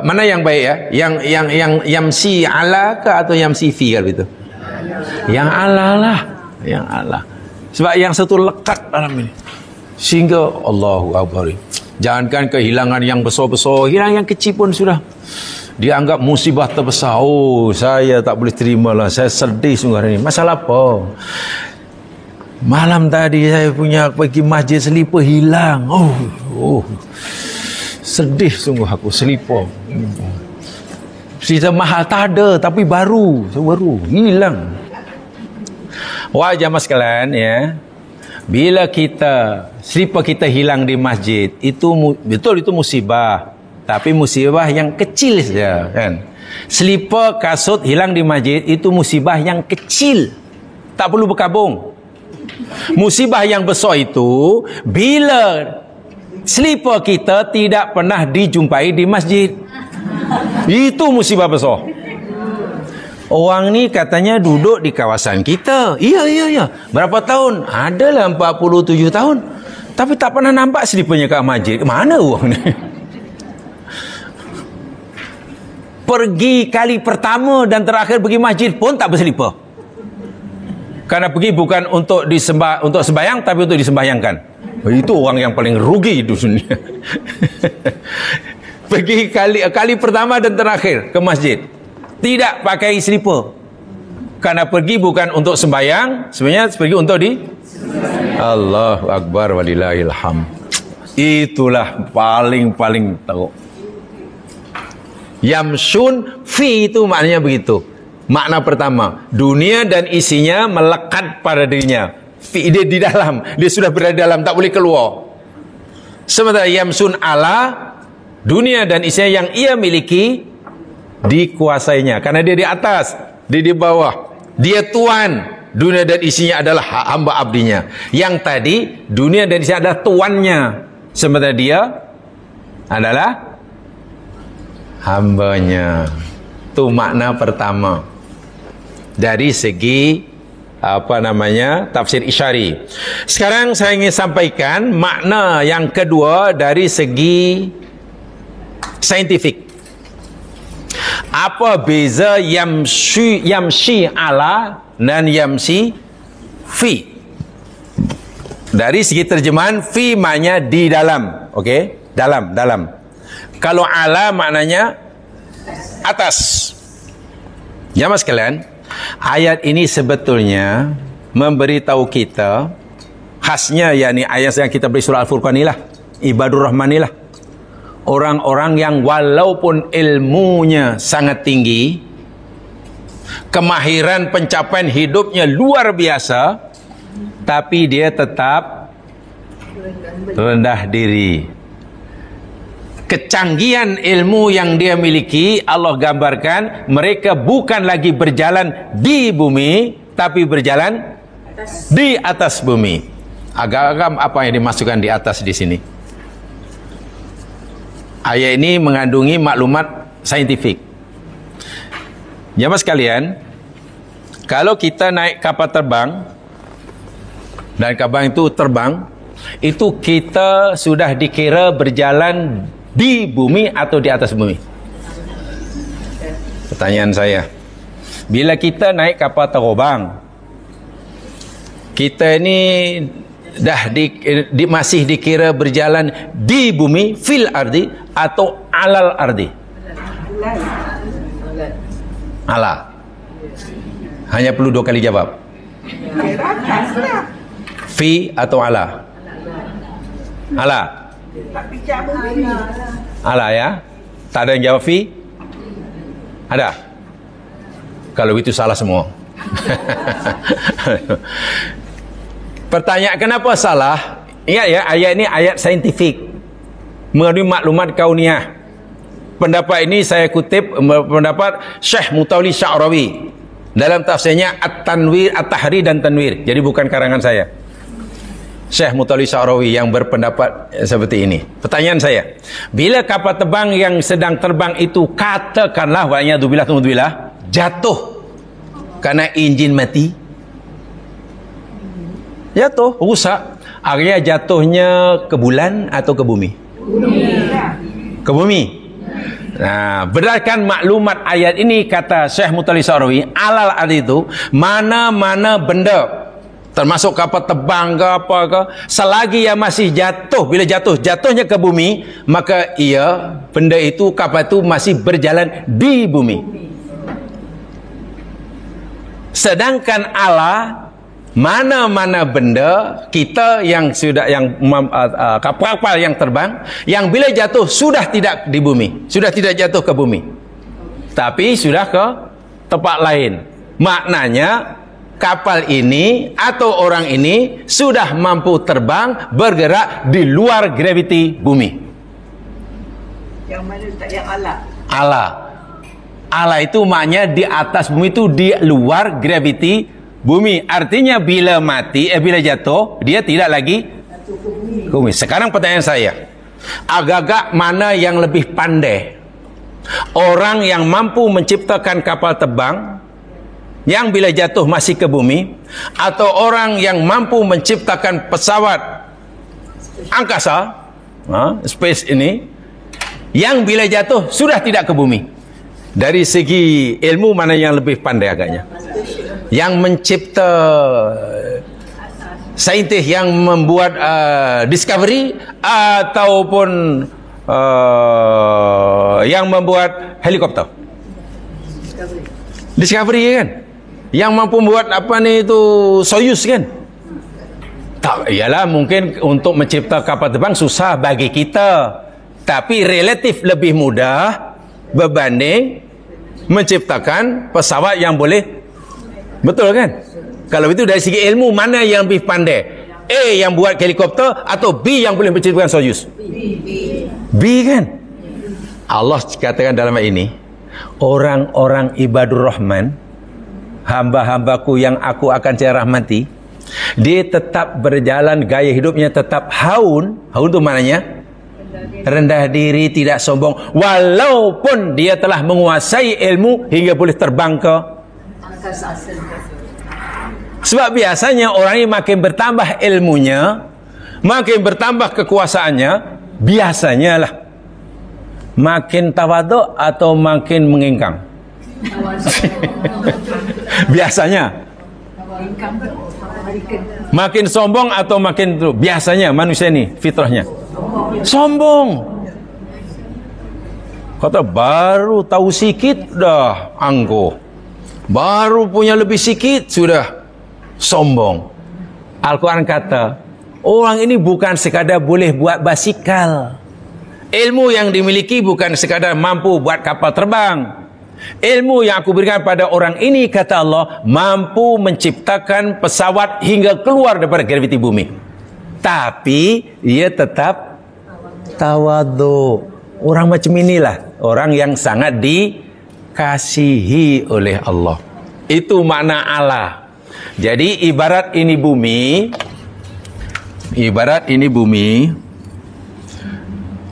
mana yang baik ya? Yang yamsi ala ke atau yamsi fi kalau itu? Yang ala lah, yang ala. Sebab yang satu lekat dalam ini. Sehingga Allahu Akbar. Jangankan kehilangan yang besar-besar, hilang yang kecil pun sudah dianggap musibah terbesar. Oh, saya tak boleh terimalah. Saya sedih sungguh hari ini. Masalah apa? Malam tadi saya punya pergi masjid, selipar hilang. Oh, sedih sungguh aku, selipar. Cerita mahal tak ada, tapi baru hilang. Wah, jamaah sekalian ya. Bila selipar kita hilang di masjid, itu betul itu musibah. Tapi musibah yang kecil saja, kan? Selipar kasut hilang di masjid itu musibah yang kecil. Tak perlu berkabung. Musibah yang besar itu bila selipar kita tidak pernah dijumpai di masjid. Itu musibah besar. Orang ni katanya duduk di kawasan kita. Ya. Berapa tahun? Adalah 47 tahun. Tapi tak pernah nampak seliparnya kat masjid. Mana orang ni? Pergi kali pertama dan terakhir pergi masjid pun tak berselipar. Kerana pergi bukan untuk sembahyang, tapi untuk disembahyangkan. Itu orang yang paling rugi di dunia. Pergi kali pertama dan terakhir ke masjid, tidak pakai selipar. Kerana pergi bukan untuk sembahyang, sebenarnya pergi untuk Allahu Akbar walillahil hamd. Itulah paling teruk. Yamsun fi itu maknanya begitu. Makna pertama, dunia dan isinya melekat pada dirinya. Fi dia di dalam, dia sudah berada di dalam, tak boleh keluar. Sementara yamsun ala, dunia dan isinya yang ia miliki dikuasainya. Karena dia di atas, dia di bawah. Dia tuan, dunia dan isinya adalah hamba abdinya. Yang tadi dunia dan isinya adalah tuannya, sementara dia adalah hambanya. Itu makna pertama dari segi tafsir isyari. Sekarang saya ingin sampaikan makna yang kedua dari segi saintifik. Apa beza yamshi ala dan yamshi fi? Dari segi terjemahan, fi maknanya di dalam, okey? Dalam. Kalau ala maknanya atas. Jamaah sekalian, ayat ini sebetulnya memberitahu kita khasnya, yakni ayat yang kita beri surah Al-Furqan inilah, ibadur rahman inilah, orang-orang yang walaupun ilmunya sangat tinggi, kemahiran pencapaian hidupnya luar biasa, tapi dia tetap rendah diri. Kecanggihan ilmu yang dia miliki, Allah gambarkan mereka bukan lagi berjalan di bumi, tapi berjalan di atas bumi. Agak-agak apa yang dimasukkan di atas di sini? Ayat ini mengandungi maklumat saintifik. Jamaah sekalian, kalau kita naik kapal terbang dan kapal itu terbang, itu kita sudah dikira berjalan di bumi atau di atas bumi? Pertanyaan saya. Bila kita naik kapal terbang, kita ini dah masih dikira berjalan di bumi, fil ardi atau alal ardi? Ala. Hanya perlu 2 kali jawab. Fi atau ala? Ala. Ala ya. Tak ada yang jawab fi? Ada? Kalau itu salah semua. Pertanyaan kenapa salah? Ingat ya, ayat ini ayat saintifik, mengandungi maklumat kauniyah. Pendapat ini saya kutip pendapat Syekh Mutawalli Sya'rawi dalam tafsirnya At-Tanwir, At-Tahrir dan Tanwir. Jadi bukan karangan saya. Syekh Mutawalli Sya'rawi yang berpendapat seperti ini. Pertanyaan saya, bila kapal terbang yang sedang terbang itu katakanlah wa'iyadzubillah jatuh karena enjin mati, jatuh, rusak, akhirnya jatuhnya ke bulan atau ke bumi? Ke bumi. Nah, berdasarkan maklumat ayat ini, kata Syekh Mutawalli Sya'rawi, alal ad itu mana-mana benda termasuk kapal terbang ke apa ke, selagi ia masih jatuh, bila jatuhnya ke bumi, maka benda itu, kapal itu masih berjalan di bumi. Sedangkan Allah, mana-mana benda kita yang sudah kapal yang terbang, yang bila jatuh sudah tidak di bumi, sudah tidak jatuh ke bumi, tapi sudah ke tempat lain. Maknanya kapal ini atau orang ini sudah mampu terbang, bergerak di luar graviti bumi. Yang mana tak yang Allah? Allah itu maknanya di atas bumi, itu di luar graviti bumi. Artinya bila mati, bila jatuh, dia tidak lagi ke bumi. Sekarang pertanyaan saya, agak-agak mana yang lebih pandai? Orang yang mampu menciptakan kapal terbang yang bila jatuh masih ke bumi, atau orang yang mampu menciptakan pesawat angkasa, space ini, yang bila jatuh sudah tidak ke bumi? Dari segi ilmu, mana yang lebih pandai agaknya? Yang mencipta, saintis yang membuat discovery, ataupun yang membuat helikopter? Discovery kan? Yang mampu buat apa ni itu Soyuz kan? Tak, ialah mungkin untuk mencipta kapal terbang susah bagi kita, tapi relatif lebih mudah berbanding menciptakan pesawat yang boleh. Betul kan? Kalau itu dari segi ilmu, mana yang lebih pandai? A yang buat helikopter atau B yang boleh menciptakan Soyuz? B kan? Allah katakan dalam ayat ini, orang-orang ibadur rahman, hamba-hambaku yang aku akan saya rahmati, dia tetap berjalan, gaya hidupnya tetap haun itu maknanya rendah diri, tidak sombong, walaupun dia telah menguasai ilmu hingga boleh terbang ke angkasa. Sebab biasanya orang ini makin bertambah ilmunya, makin bertambah kekuasaannya, biasanya lah makin tawaduk atau makin mengingkang. Biasanya makin sombong atau makin itu, biasanya manusia ini fitrahnya sombong. Kata baru tahu sikit dah angkuh, baru punya lebih sikit sudah sombong. Al-Quran kata orang ini bukan sekadar boleh buat basikal, ilmu yang dimiliki bukan sekadar mampu buat kapal terbang. Ilmu yang aku berikan pada orang ini, kata Allah, mampu menciptakan pesawat hingga keluar daripada graviti bumi. Tapi ia tetap tawadhu. Orang macam inilah orang yang sangat dikasihi oleh Allah. Itu makna Allah. Jadi ibarat ini bumi,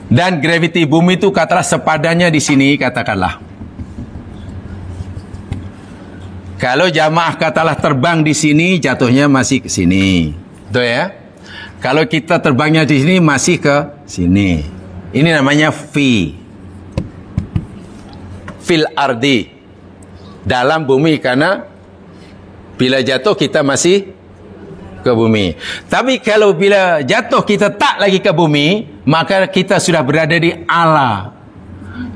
dan graviti bumi itu katalah sepadannya di sini, katakanlah. Kalau jamaah katalah terbang di sini, jatuhnya masih ke sini. Betul ya? Kalau kita terbangnya di sini, masih ke sini. Ini namanya fil ardi, dalam bumi, karena bila jatuh kita masih ke bumi. Tapi kalau bila jatuh kita tak lagi ke bumi, maka kita sudah berada di ala.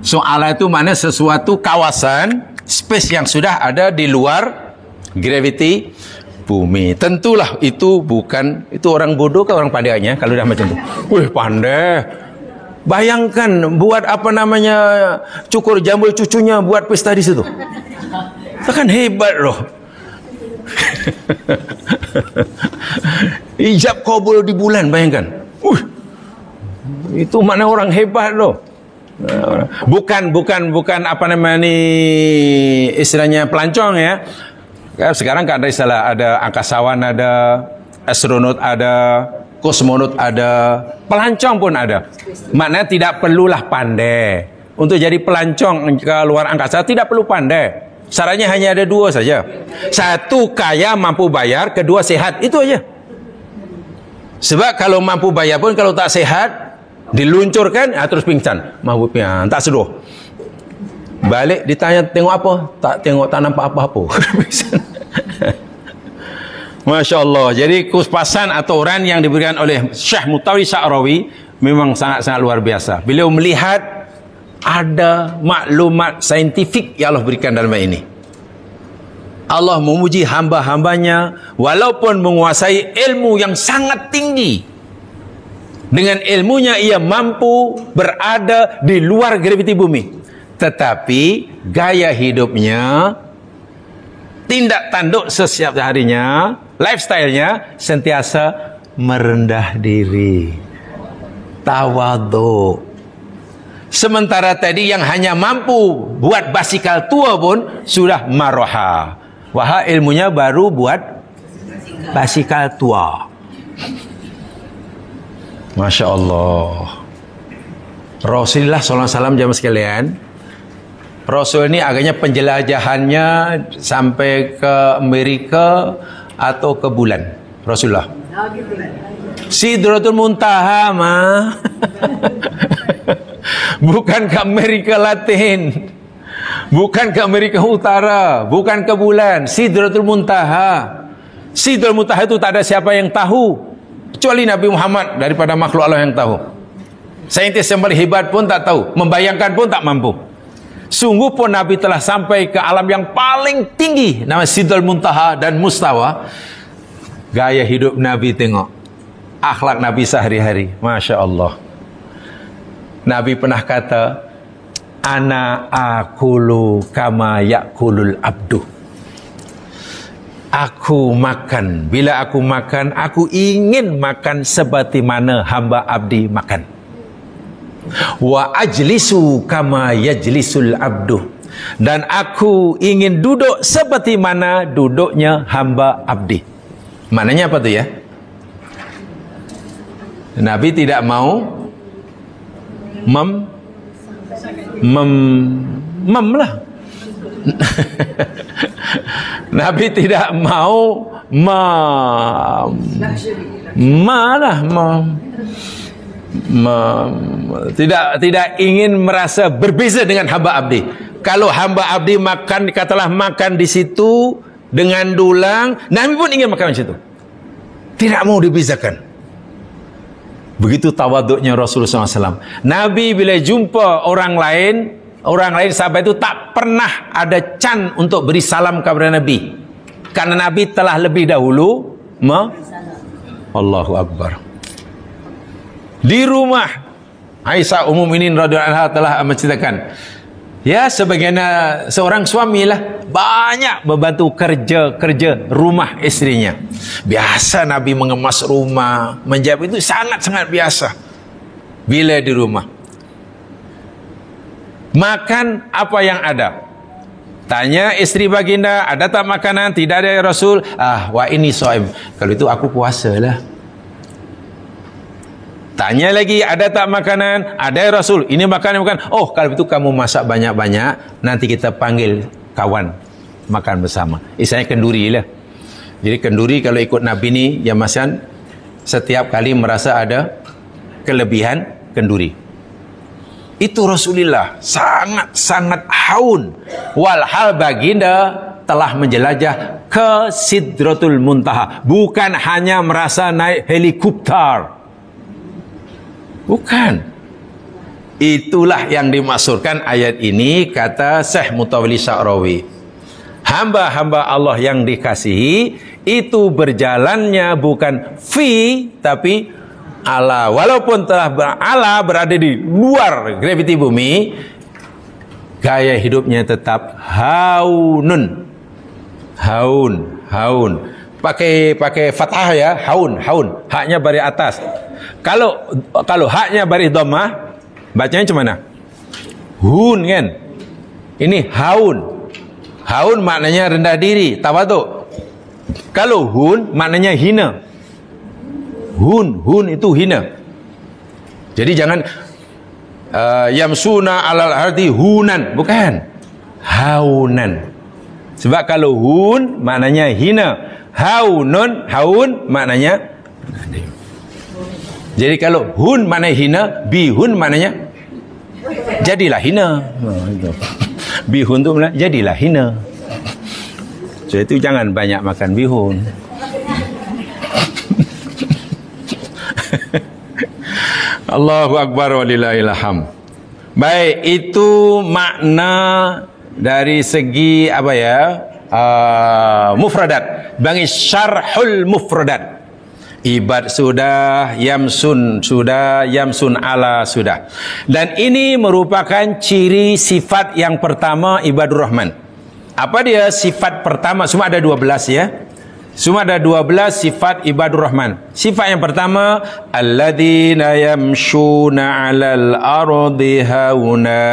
So ala itu mana sesuatu kawasan space yang sudah ada di luar graviti bumi. Tentulah itu bukan, itu orang bodoh ke orang pandainya kalau dah macam tu. Wih, pandai. Bayangkan buat apa namanya, cukur jambul cucunya buat pesta di situ. Takkan hebat loh. Ijab kabul di bulan, bayangkan. Itu mana orang hebat loh. Bukan apa namanya ni, istilahnya pelancong ya. Sekarang kan ada istilah, ada angkasawan, ada astronot, ada kosmonot ada, pelancong pun ada. Maknanya tidak perlulah pandai. Untuk jadi pelancong ke luar angkasa tidak perlu pandai. Syaratnya hanya ada dua saja. Satu, kaya mampu bayar. Kedua, sehat. Itu aja. Sebab kalau mampu bayar pun kalau tak sehat, diluncurkan terus pingsan. Mampu pingsan, tak seduh. Balik ditanya tengok apa? Tak tengok, tak nampak apa-apa. Masya Allah. Jadi kupasan atau uraian yang diberikan oleh Syekh Mutawalli Sya'rawi memang sangat-sangat luar biasa. Beliau melihat ada maklumat saintifik yang Allah berikan dalam ayat ini. Allah memuji hamba-hambanya walaupun menguasai ilmu yang sangat tinggi. Dengan ilmunya ia mampu berada di luar graviti bumi. Tetapi gaya hidupnya, tindak tanduk setiap harinya, lifestyle-nya sentiasa merendah diri, tawadhu. Sementara tadi yang hanya mampu buat basikal tua pun sudah maroha. Wah, ilmunya baru buat basikal tua. Masya Allah. Rasulullah SAW jamaah sekalian, Rasul ini agaknya penjelajahannya sampai ke Amerika atau ke bulan. Rasulullah Sidratul Muntaha mah bukan ke Amerika Latin, bukan ke Amerika Utara, bukan ke bulan. Sidratul Muntaha. Sidratul Muntaha itu tak ada siapa yang tahu kecuali Nabi Muhammad daripada makhluk Allah yang tahu. Saintis yang paling hebat pun tak tahu, membayangkan pun tak mampu. Sungguh pun Nabi telah sampai ke alam yang paling tinggi, nama Sidratul Muntaha dan Mustawa. Gaya hidup Nabi, tengok akhlak Nabi sehari-hari, Masya Allah. Nabi pernah kata, ana akulu kama yakulul abdu. Aku makan, bila aku makan, aku ingin makan seperti mana hamba abdi makan. Wa ajlisu kama yajlisul abdu. Dan aku ingin duduk seperti mana duduknya hamba abdi. Maknanya apa tu ya? Nabi tidak mau lah. Nabi tidak mau tidak ingin merasa berbeza dengan hamba abdi. Kalau hamba abdi makan, katalah makan di situ dengan dulang, Nabi pun ingin makan di situ. Tidak mau dibezakan. Begitu tawaduknya Rasulullah SAW. Nabi bila jumpa orang lain sahabat itu tak pernah ada can untuk beri salam kepada Nabi, karena Nabi telah lebih dahulu Allahu Akbar. Di rumah Aisyah Ummul Mukminin radhiyallahu anha telah menceritakan, ya sebagaimana seorang suami lah banyak membantu kerja rumah istrinya. Biasa Nabi mengemas rumah, menjawab itu sangat-sangat biasa. Bila di rumah makan apa yang ada, tanya istri baginda, ada tak makanan? Tidak ada ya Rasul. Wa ini shaim. Kalau itu aku puasa lah. Tanya lagi, ada tak makanan? Ada ya Rasul. Ini makanan bukan. Oh, kalau itu kamu masak banyak-banyak, nanti kita panggil kawan makan bersama. Istilahnya kenduri lah. Jadi kenduri kalau ikut Nabi ni, ya Masyan, setiap kali merasa ada kelebihan kenduri. Itu Rasulullah sangat-sangat haun. Walhal baginda telah menjelajah ke Sidratul Muntaha. Bukan hanya merasa naik helikopter. Bukan. Itulah yang dimaksudkan ayat ini, kata Syekh Mutawalli Sya'rawi. Hamba-hamba Allah yang dikasihi itu berjalannya bukan fi tapi ala. Walaupun telah berada di luar graviti bumi, gaya hidupnya tetap haun. Pakai fathah ya, haun. Haknya baris atas. Kalau haknya baris dhammah, bacanya macam mana? Hun kan? Ini haun. Haun maknanya rendah diri, tawaduk. Kalau hun maknanya hina. Hun itu hina. Jadi jangan yamsuna alal ardi hunan, bukan, haunan. Sebab kalau hun maknanya hina, haun maknanya. Jadi kalau hun maknanya hina, bihun maknanya jadilah hina. Bihun tu maknanya jadilah hina. So itu jangan banyak makan bihun. Allahu Akbar walillahil hamd. Baik, itu makna dari segi apa ya? Mufradat. Bagi syarhul mufradat. Ibad sudah, yamsun sudah, yamsun ala sudah. Dan ini merupakan ciri sifat yang pertama ibadur rahman. Apa dia sifat pertama? Semua ada 12 ya. Semua ada 12 sifat ibadur rahman. Sifat yang pertama, alladzina yamshuna 'alal ardi hauna.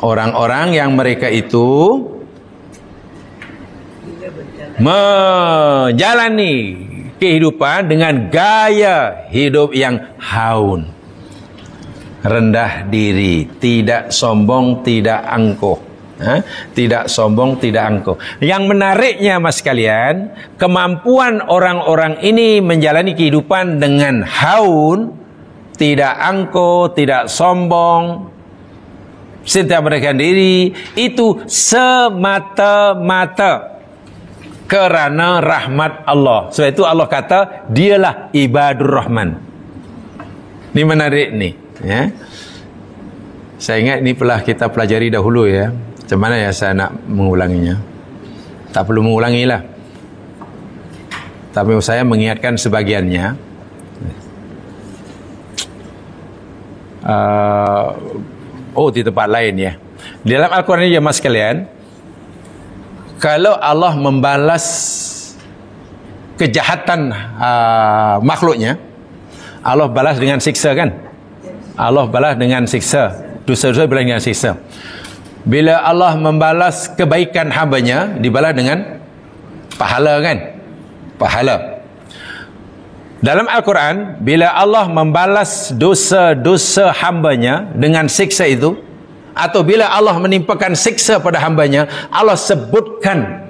Orang-orang yang mereka itu menjalani kehidupan dengan gaya hidup yang haun, rendah diri, tidak sombong, tidak angkuh. Tidak sombong, tidak angkuh. Yang menariknya mas sekalian, kemampuan orang-orang ini menjalani kehidupan dengan haun, tidak angkuh, tidak sombong, sentiasa merendah diri, itu semata-mata kerana rahmat Allah. Sebab itu Allah kata dialah ibadur rahman. Ini menarik ni ya. Saya ingat ini telah kita pelajari dahulu ya. Macam mana ya saya nak mengulanginya? Tak perlu mengulangilah. Tapi saya mengingatkan sebagiannya. Di tempat lain ya. Di dalam Al-Quran ini jemaah sekalian, kalau Allah membalas kejahatan makhluknya, Allah balas dengan siksa kan? Allah balas dengan siksa. Dosa-dosa balas dengan siksa. Bila Allah membalas kebaikan hambanya, dibalas dengan pahala kan? Pahala. Dalam Al-Quran, bila Allah membalas dosa-dosa hambanya dengan siksa itu, atau bila Allah menimpakan siksa pada hambanya, Allah sebutkan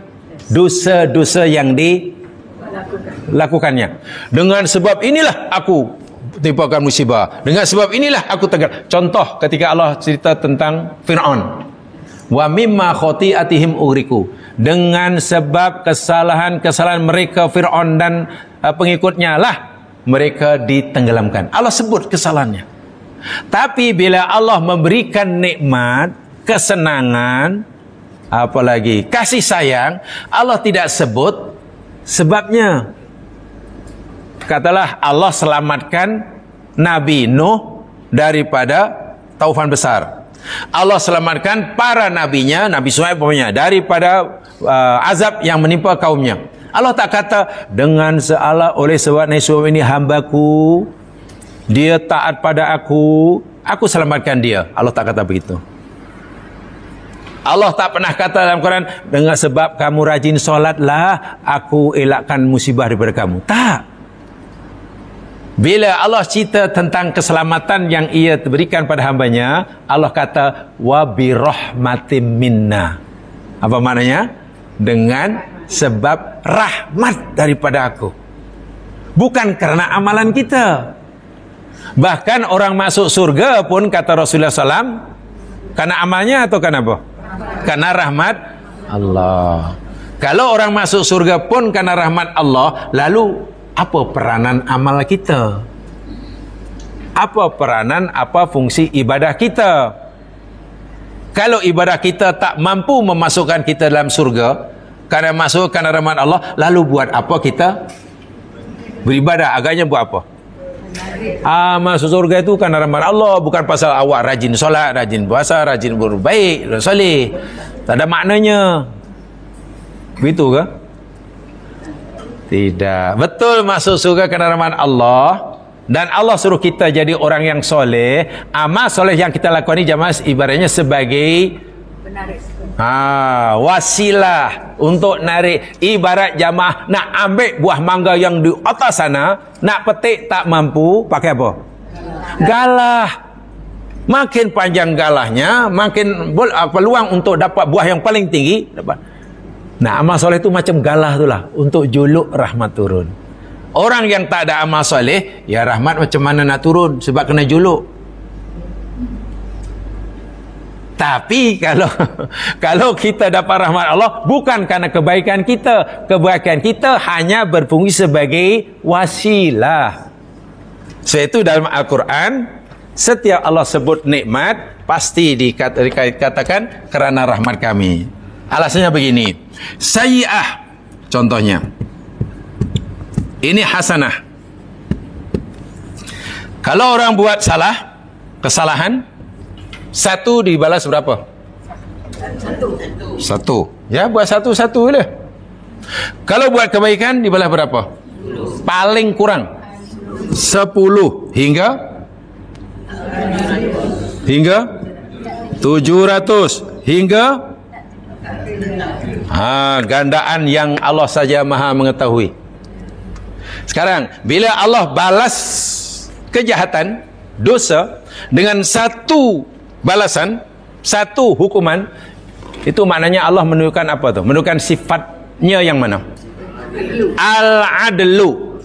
dosa-dosa yang dilakukannya. Dengan sebab inilah aku timpakan musibah. Dengan sebab inilah aku tegar. Contoh ketika Allah cerita tentang Fir'aun. Wa mimma khati'atihim ugriku. Dengan sebab kesalahan-kesalahan mereka Fir'aun dan pengikutnya lah mereka ditenggelamkan. Allah sebut kesalahannya. Tapi bila Allah memberikan nikmat, kesenangan, apalagi kasih sayang, Allah tidak sebut sebabnya. Katalah Allah selamatkan Nabi Nuh daripada taufan besar. Allah selamatkan para nabinya, Nabi Shu'aib daripada azab yang menimpa kaumnya. Allah tak kata dengan oleh sebab Nabi Shu'aib ini hambaku, dia taat pada aku selamatkan dia. Allah tak kata begitu. Allah tak pernah kata dalam Quran, dengan sebab kamu rajin solatlah aku elakkan musibah daripada kamu. Tak. Bila Allah cerita tentang keselamatan yang ia berikan pada hambanya, Allah kata wa birahmatim minna. Apa maknanya? Dengan sebab rahmat daripada aku. Bukan kerana amalan kita. Bahkan orang masuk surga pun kata Rasulullah SAW, karena amalnya atau karena apa? Karena rahmat Allah. Kalau orang masuk surga pun karena rahmat Allah, lalu apa peranan amal kita? Apa peranan, apa fungsi ibadah kita? Kalau ibadah kita tak mampu memasukkan kita dalam surga, karena masuk karena rahmat Allah, lalu buat apa kita beribadah? Agaknya buat apa? Masuk surga itu karena rahmat Allah, bukan pasal awak rajin solat, rajin puasa, rajin berbaik, soleh. Tak ada maknanya. Begitu ke? Tidak. Betul masuk surga kerana rahmat Allah, dan Allah suruh kita jadi orang yang soleh. Amal soleh yang kita lakukan ini jemaah ibaratnya sebagai Wasilah untuk narik. Ibarat jamaah nak ambil buah mangga yang di atas sana, nak petik tak mampu, pakai apa? Galah. Makin panjang galahnya, makin peluang untuk dapat buah yang paling tinggi dapat. Nah, amal soleh itu macam galah itulah, untuk juluk rahmat turun. Orang yang tak ada amal soleh, ya rahmat macam mana nak turun, sebab kena juluk. Tapi kalau kita dapat rahmat Allah bukan karena kebaikan kita hanya berfungsi sebagai wasilah. Sebab itu dalam Al-Quran, setiap Allah sebut nikmat pasti dikatakan kerana rahmat kami. Alasannya begini. Sayyi'ah contohnya. Ini hasanah. Kalau orang buat kesalahan, satu dibalas berapa? Satu. Ya, buat satu je. Kalau buat kebaikan dibalas berapa? Paling kurang 10 hingga 700 hingga gandaan yang Allah saja Maha mengetahui. Sekarang bila Allah balas kejahatan, dosa dengan satu balasan, satu hukuman, itu maknanya Allah menunjukkan apa tuh? Menunjukkan sifatnya yang mana? Al-adlu.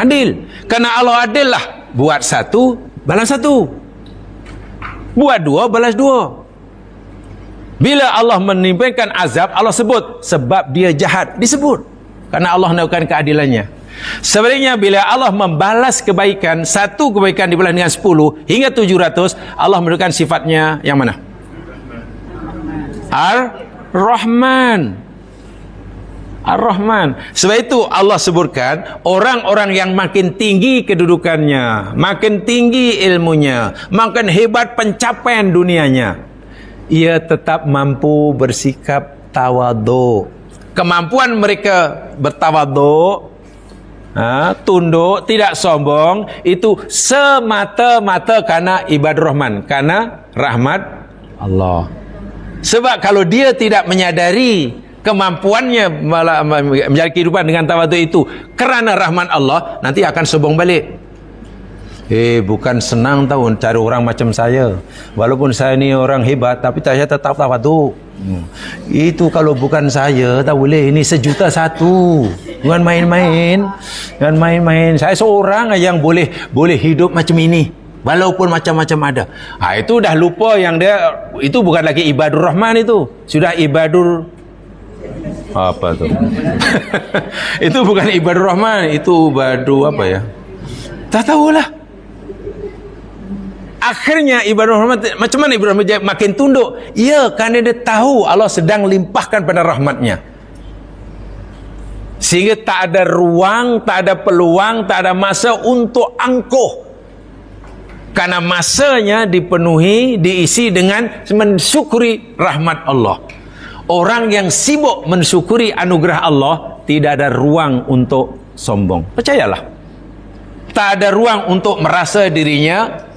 Adil. Karena Allah adil lah. Buat satu, balas satu. Buat dua, balas dua. Bila Allah menimpakan azab, Allah sebut sebab dia jahat, disebut. Karena Allah menunjukkan keadilannya. Sebenarnya bila Allah membalas kebaikan, satu kebaikan dibalas dengan 10 hingga 700, Allah menunjukkan sifatnya yang mana? Ar-Rahman. Ar-Rahman. Sebab itu Allah sebutkan orang-orang yang makin tinggi kedudukannya, makin tinggi ilmunya, makin hebat pencapaian dunianya, ia tetap mampu bersikap tawadhu. Kemampuan mereka bertawadhu, tunduk, tidak sombong, itu semata-mata karena ibadah Rahman, karena rahmat Allah. Sebab kalau dia tidak menyadari kemampuannya menjalani kehidupan dengan tawadhu itu kerana rahmat Allah, nanti akan sombong balik. Bukan senang tahu cari orang macam saya. Walaupun saya ni orang hebat, tapi saya tetap tawadhu. Itu kalau bukan saya, tak boleh. Ini 1,000,000. Jangan main-main. Jangan main-main. Saya seorang yang boleh hidup macam ini. Walaupun macam-macam ada. Itu dah lupa yang dia, itu bukan lagi ibadur Rahman itu. Sudah ibadur apa tu? Itu bukan ibadur Rahman, itu ibadu apa ya? Tak tahulah. Akhirnya ibadah rahmat, macam mana ibadah rahmat makin tunduk? Ya, kerana dia tahu Allah sedang limpahkan pada rahmatnya. Sehingga tak ada ruang, tak ada peluang, tak ada masa untuk angkuh. Karena masanya dipenuhi, diisi dengan mensyukuri rahmat Allah. Orang yang sibuk mensyukuri anugerah Allah, tidak ada ruang untuk sombong. Percayalah. Tak ada ruang untuk merasa dirinya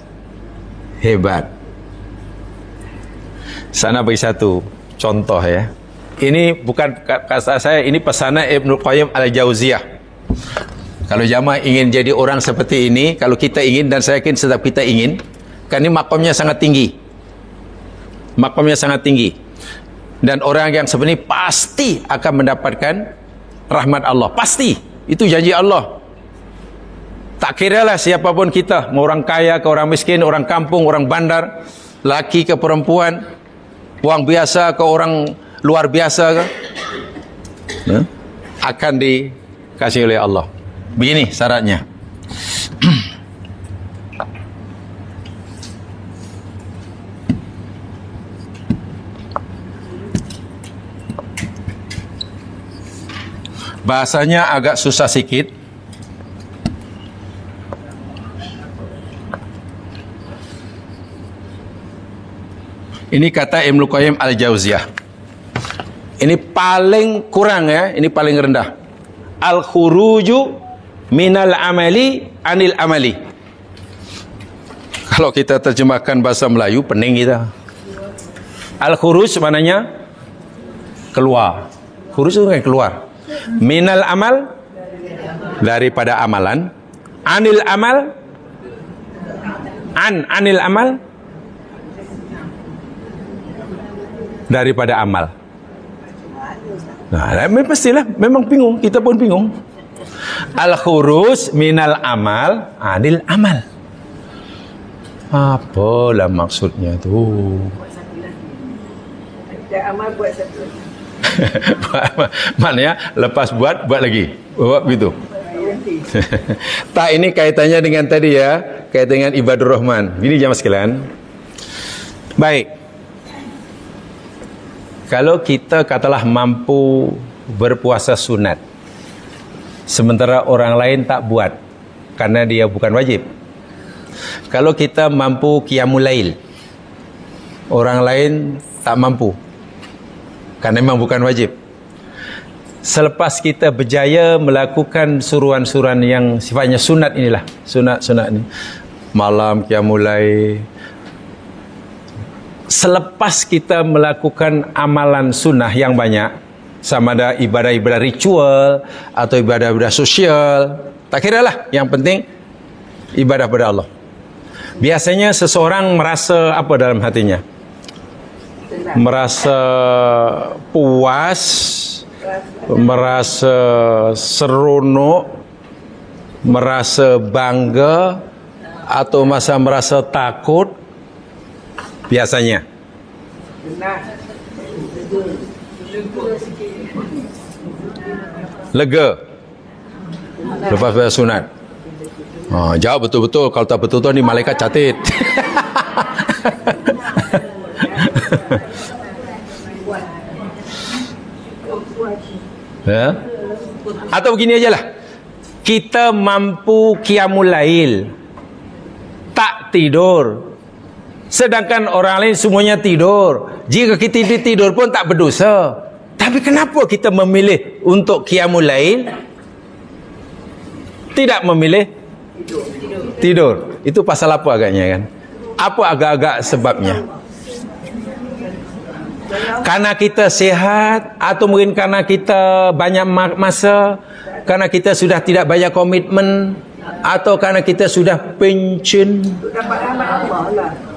hebat. Sana bagi satu contoh ya. Ini bukan kata saya, ini pesanan Ibnu Qayyim Al-Jauziyah. Kalau jamaah ingin jadi orang seperti ini, kalau kita ingin, dan saya yakin setiap kita ingin, kan ini makamnya sangat tinggi. Makamnya sangat tinggi. Dan orang yang seperti ini pasti akan mendapatkan rahmat Allah. Pasti. Itu janji Allah. Tak kiralah siapapun kita, mau orang kaya ke orang miskin, orang kampung, orang bandar, laki ke perempuan, orang biasa ke orang luar biasa ke, akan dikasih oleh Allah. Begini syaratnya. Bahasanya agak susah sikit. Ini kata Ibnu Qayyim Al-Jauziyah. Ini paling kurang ya, ini paling rendah. Al-khuruju minal amali anil amali. Kalau kita terjemahkan bahasa Melayu, pening kita. Al-khuruj maknanya keluar. Khuruj itu kan keluar. Minal amal, daripada amalan. Anil amal, anil amal, daripada amal. Nah, pastilah memang bingung, kita pun bingung. Al khuruj minal amal anil amal. Apalah maksudnya tu? Ada amal buat satu. Maknanya lepas buat lagi. Buat begitu. Tak, ini kaitannya dengan tadi ya, kaitan dengan ibadur rahman. Ini jamaah sekalian. Baik. Kalau kita katalah mampu berpuasa sunat, sementara orang lain tak buat karena dia bukan wajib. Kalau kita mampu qiyamul lail, orang lain tak mampu karena memang bukan wajib. Selepas kita berjaya melakukan suruhan-suruhan yang sifatnya sunat inilah, sunat-sunat ini, malam qiyamul lail, selepas kita melakukan amalan sunnah yang banyak, sama ada ibadah-ibadah ritual atau ibadah-ibadah sosial, tak kira lah, yang penting ibadah pada Allah. Biasanya seseorang merasa apa dalam hatinya? Merasa puas, merasa seronok, merasa bangga, atau merasa takut. Biasanya lega lepas bayar sunat. Jawab betul-betul. Kalau tak betul-betul ni malaikat catat. Ya? Atau begini ajalah, kita mampu qiyamul lail, tak tidur, sedangkan orang lain semuanya tidur. Jika kita tidur pun tak berdosa. Tapi kenapa kita memilih untuk qiyamul lail, tidak memilih tidur? Itu pasal apa agaknya kan? Apa agak-agak sebabnya? Karena kita sihat, atau mungkin karena kita banyak masa, karena kita sudah tidak banyak komitmen, atau karena kita sudah pencen?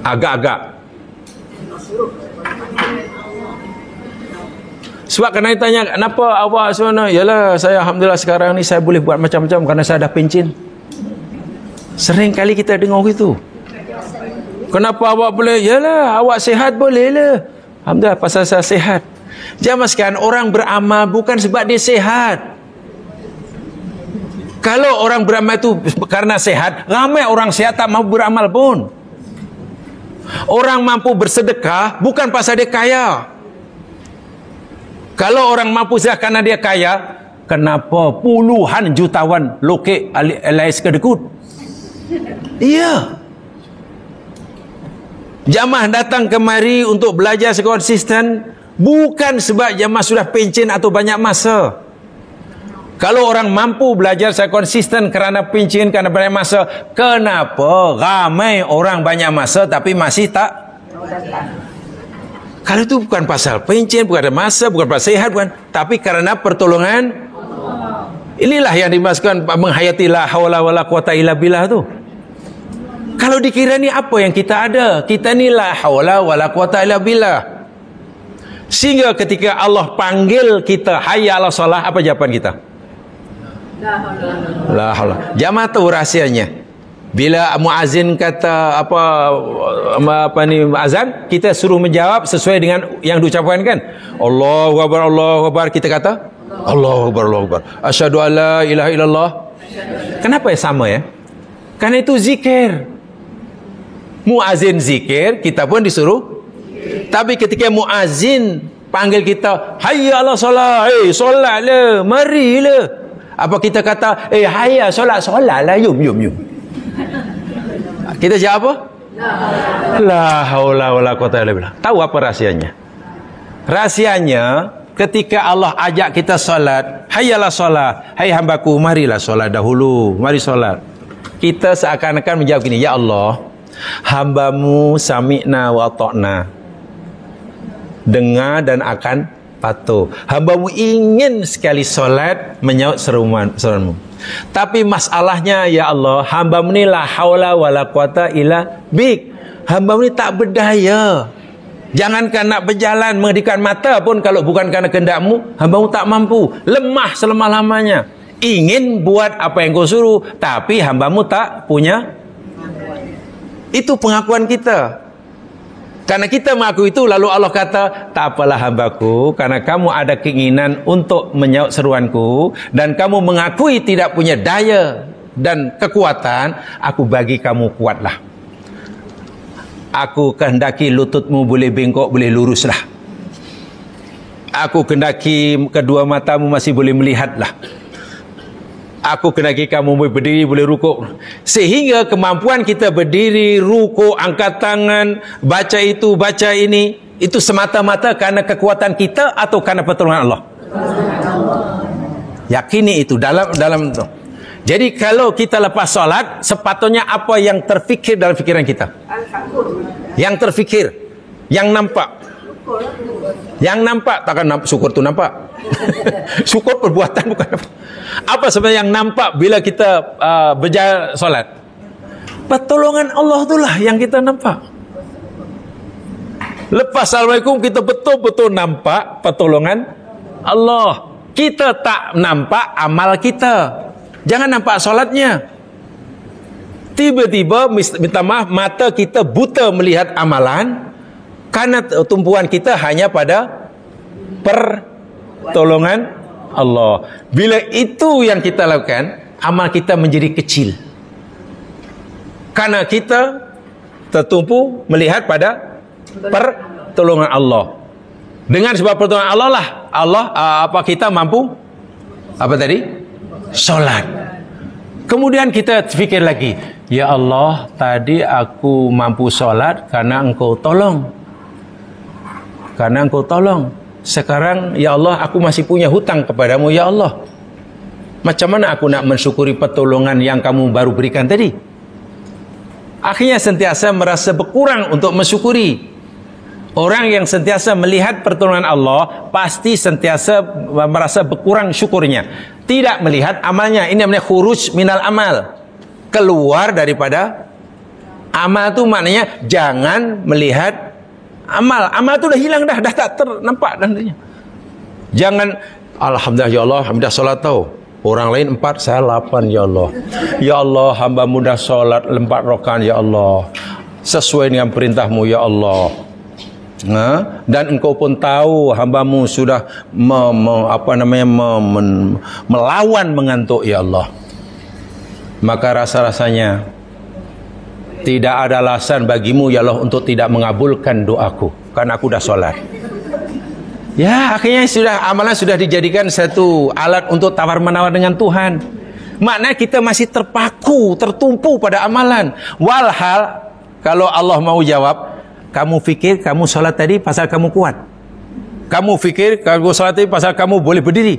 Agak-agak. Sebab kena ditanya, kenapa awak sebenarnya? Yalah, saya alhamdulillah sekarang ni saya boleh buat macam-macam karena saya dah pencen. Sering kali kita dengar gitu. Kenapa awak boleh? Yalah, awak sihat boleh lah. Alhamdulillah pasal saya sihat. Jangan sekalian, orang beramal bukan sebab dia sihat. Kalau orang beramal itu karena sehat, ramai orang sehat tak mampu beramal pun. Orang mampu bersedekah bukan pasal dia kaya. Kalau orang mampu sedekah karena dia kaya, kenapa puluhan jutawan lokek alias kedekut? Iya. Jamaah datang kemari untuk belajar secara konsisten bukan sebab jamaah sudah pencen atau banyak masa. Kalau orang mampu belajar secara konsisten kerana pencen, kerana banyak masa, kenapa ramai orang banyak masa tapi masih tak? Kalau itu bukan pasal pencen, bukan ada masa, bukan pasal sehat, bukan, tapi kerana pertolongan. Inilah yang dimaksudkan menghayati la haula wala quwata illa billah tu. Kalau dikira ni apa yang kita ada? Kita ni la haula wala quwata illa billah. Sehingga ketika Allah panggil kita hayya 'alas salah, apa jawaban kita? La haula. Jamaah tahu rahsianya. Bila muazzin kata apa ni azan, kita suruh menjawab sesuai dengan yang diucapkan kan? Allahu akbar, Allahu akbar, kita kata Allahu akbar, Allahu akbar. Asyhadu an la ilaha illallah. Kenapa ya sama ya? Karena itu zikir. Muazzin zikir, kita pun disuruh. Tapi ketika muazzin panggil kita, hayya 'alas salah, solatlah, marilah. Apa kita kata, hayya solatlah, yum. Kita jawab apa? La haula wala quwata illa billah. Tahu apa rahsianya? Rahsianya ketika Allah ajak kita solat, hayyalah solat, hai hambaku, marilah solat dahulu, mari solat. Kita seakan-akan menjawab gini, ya Allah, hambamu sami'na wa ta'na, dengar dan akan patuh. Hambamu ingin sekali solat menyaut seruanmu. Tapi masalahnya, ya Allah, hambamu ni la haula wala quwata illa bik. Hambamu ni tak berdaya. Jangankan nak berjalan, mengedipkan mata pun kalau bukan kerana kehendak-Mu, hambamu tak mampu. Lemah selemah-lamanya. Ingin buat apa yang Kau suruh, tapi hambamu tak punya. Itu pengakuan kita. Karena kita mengaku itu, lalu Allah kata, tak apalah hambaku, karena kamu ada keinginan untuk menyaut seruanku, dan kamu mengakui tidak punya daya dan kekuatan, aku bagi kamu kuatlah. Aku kehendaki lututmu boleh bengkok, boleh luruslah. Aku kehendaki kedua matamu masih boleh melihatlah. Aku kehendaki kamu boleh berdiri, boleh rukuk. Sehingga kemampuan kita berdiri, rukuk, angkat tangan, baca itu, baca ini, itu semata-mata kerana kekuatan kita atau kerana pertolongan Allah? Yakini itu dalam itu. Jadi kalau kita lepas solat, sepatutnya apa yang terfikir dalam fikiran kita? Yang terfikir, yang nampak. Yang nampak, takkan nampak, syukur tu nampak. Syukur perbuatan bukan nampak. Apa sebenarnya yang nampak bila kita berjalan solat? Pertolongan Allah itulah yang kita nampak. Lepas Assalamualaikum, kita betul-betul nampak pertolongan Allah. Kita tak nampak amal kita. Jangan nampak solatnya. Tiba-tiba, minta maaf, mata kita buta melihat amalan, karena tumpuan kita hanya pada pertolongan Allah. Bila itu yang kita lakukan, amal kita menjadi kecil. Karena kita tertumpu melihat pada pertolongan Allah. Dengan sebab pertolongan Allah lah, apa kita mampu? Apa tadi? Solat. Kemudian kita fikir lagi, ya Allah, tadi aku mampu solat karena Engkau tolong. Karena Engkau tolong. Sekarang, ya Allah, aku masih punya hutang kepadamu, ya Allah. Macam mana aku nak mensyukuri pertolongan yang kamu baru berikan tadi? Akhirnya sentiasa merasa berkurang untuk mensyukuri. Orang yang sentiasa melihat pertolongan Allah pasti sentiasa merasa berkurang syukurnya. Tidak melihat amalnya. Ini namanya khuruj minal amal. Keluar daripada amal itu maknanya jangan melihat amal. Amal itu dah hilang dah tak ternampak dan jangan alhamdulillah ya Allah, alhamdulillah solat tahu. Orang lain 4, saya 8 ya Allah. Ya Allah, hamba-Mu dah solat 4 rakaat ya Allah. Sesuai dengan perintah-Mu ya Allah. Dan Engkau pun tahu hamba-Mu sudah melawan mengantuk ya Allah. Maka rasa-rasanya tidak ada alasan bagimu ya Allah untuk tidak mengabulkan doaku, karena aku dah solat. Ya, akhirnya amalan sudah dijadikan satu alat untuk tawar-menawar dengan Tuhan. Maknanya kita masih tertumpu pada amalan. Walhal kalau Allah mau jawab, kamu fikir kamu solat tadi pasal kamu kuat. Kamu fikir kamu solat tadi pasal kamu boleh berdiri.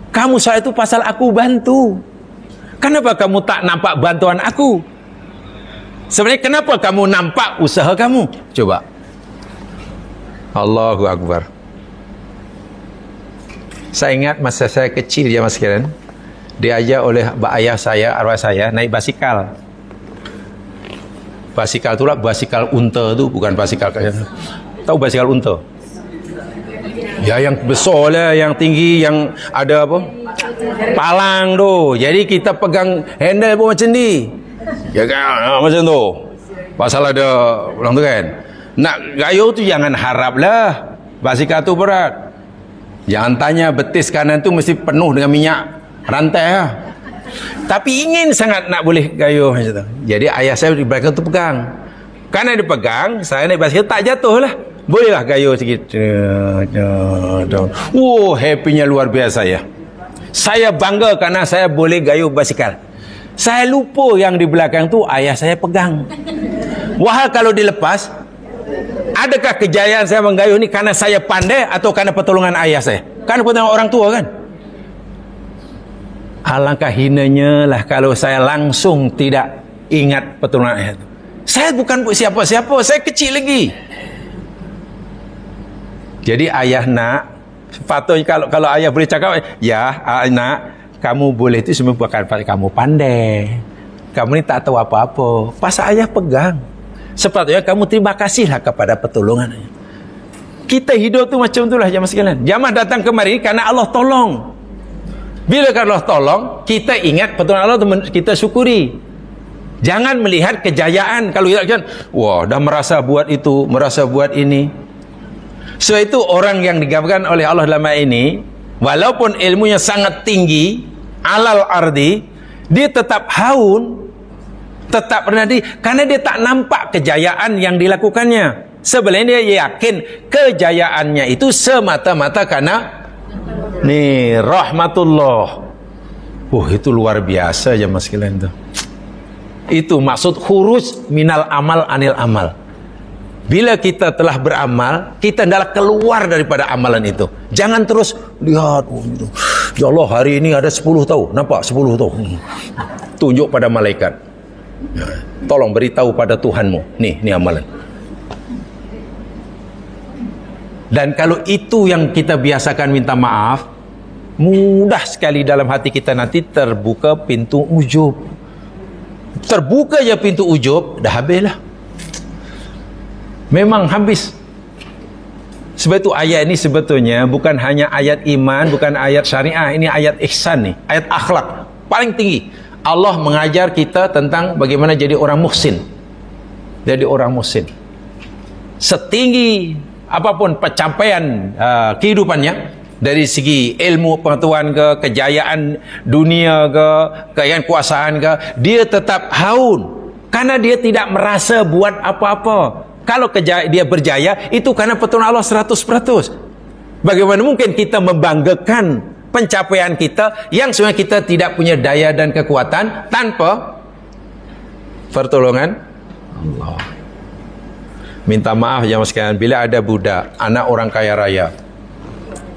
Kamu solat itu pasal aku bantu. Kenapa kamu tak nampak bantuan aku? Sebenarnya kenapa kamu nampak usaha kamu? Coba. Allahu Akbar. Saya ingat masa saya kecil ya mas sekalian, diajak oleh ayah saya, arwah saya, naik basikal. Basikal tu lah, basikal unta tu, bukan basikal kaya. Tahu basikal unta? Ya, yang besar lah, yang tinggi, yang ada apa? Palang tu. Jadi kita pegang handle pun macam ni. Ya kan, macam tu. Pasal ada orang tu kan. Nak gayuh tu jangan harap lah. Basikal tu berat. Jangan tanya betis kanan tu mesti penuh dengan minyak rantai lah. Tapi ingin sangat nak boleh gayuh macam tu. Jadi ayah saya di belakang tu pegang. Kerana dia pegang, saya naik basikal tak jatuh lah. Bolehlah gayuh sikit. Happy-nya luar biasa ya. Saya bangga kerana saya boleh gayuh basikal. Saya lupa yang di belakang tu ayah saya pegang. Wahal kalau dilepas, adakah kejayaan saya menggayuh ni kerana saya pandai atau kerana pertolongan ayah saya? Kerana pertolongan orang tua kan? Alangkah hinanya lah kalau saya langsung tidak ingat pertolongan ayah itu. Saya bukan siapa-siapa, saya kecil lagi. Jadi ayah nak Patutnya kalau ayah boleh cakap, ya anak, kamu boleh itu semua bukan kamu pandai. Kamu ni tak tahu apa-apa. Pasal ayah pegang. Sepatutnya kamu terima kasihlah kepada pertolongan. Kita hidup tu macam itulah jemaah sekalian. Jemaah datang kemari karena Allah tolong. Bila Allah tolong, kita ingat pertolongan Allah tu kita syukuri. Jangan melihat kejayaan. Kalau kita kan, wah dah merasa buat itu, merasa buat ini. Sebab itu orang yang digambarkan oleh Allah dalam ayat ini, walaupun ilmunya sangat tinggi, alal ardi, dia tetap haun, tetap rendah diri, karena dia tak nampak kejayaan yang dilakukannya. Sebenarnya dia yakin kejayaannya itu semata-mata karena ni rahmatullah. Itu luar biasa jemaah sekalian tu. Itu maksud khuruj minal amal anil amal. Bila kita telah beramal, kita hendaklah keluar daripada amalan itu. Jangan terus lihat, ya Allah hari ini ada 10 tahu. Nampak 10 tahu. Tunjuk pada malaikat. Tolong beritahu pada Tuhanmu. Ni amalan. Dan kalau itu yang kita biasakan minta maaf, mudah sekali dalam hati kita nanti terbuka pintu ujub. Terbuka je pintu ujub, dah habislah. Memang habis. Sebab itu ayat ini sebetulnya bukan hanya ayat iman, bukan ayat syariah, ini ayat ihsan nih, ayat akhlak paling tinggi. Allah mengajar kita tentang bagaimana jadi orang muhsin. Jadi orang muhsin. Setinggi apapun pencapaian kehidupannya, dari segi ilmu pengetahuan ke, kejayaan dunia ke, kekayaan kuasaan ke, dia tetap haun karena dia tidak merasa buat apa-apa. Kalau dia berjaya, itu karena pertolongan Allah 100%. Bagaimana mungkin kita membanggakan pencapaian kita yang sebenarnya kita tidak punya daya dan kekuatan tanpa pertolongan Allah. Minta maaf jemaah sekalian, bila ada budak, anak orang kaya raya,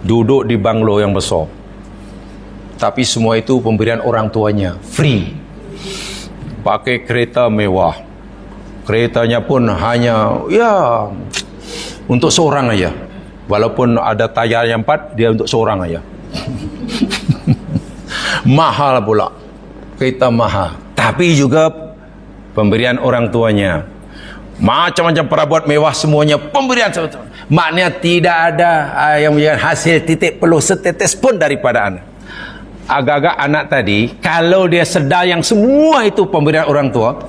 duduk di banglo yang besar, tapi semua itu pemberian orang tuanya, free. Pakai kereta mewah, keretanya pun hanya untuk seorang aja. Walaupun ada tayar yang 4, dia untuk seorang aja. Mahal pula, kereta mahal, tapi juga pemberian orang tuanya. Macam-macam perabot mewah semuanya pemberian. Maknanya tidak ada yang menjadi hasil titik peluh setetes pun daripada anak. Agak-agak anak tadi, kalau dia sedar yang semua itu pemberian orang tua,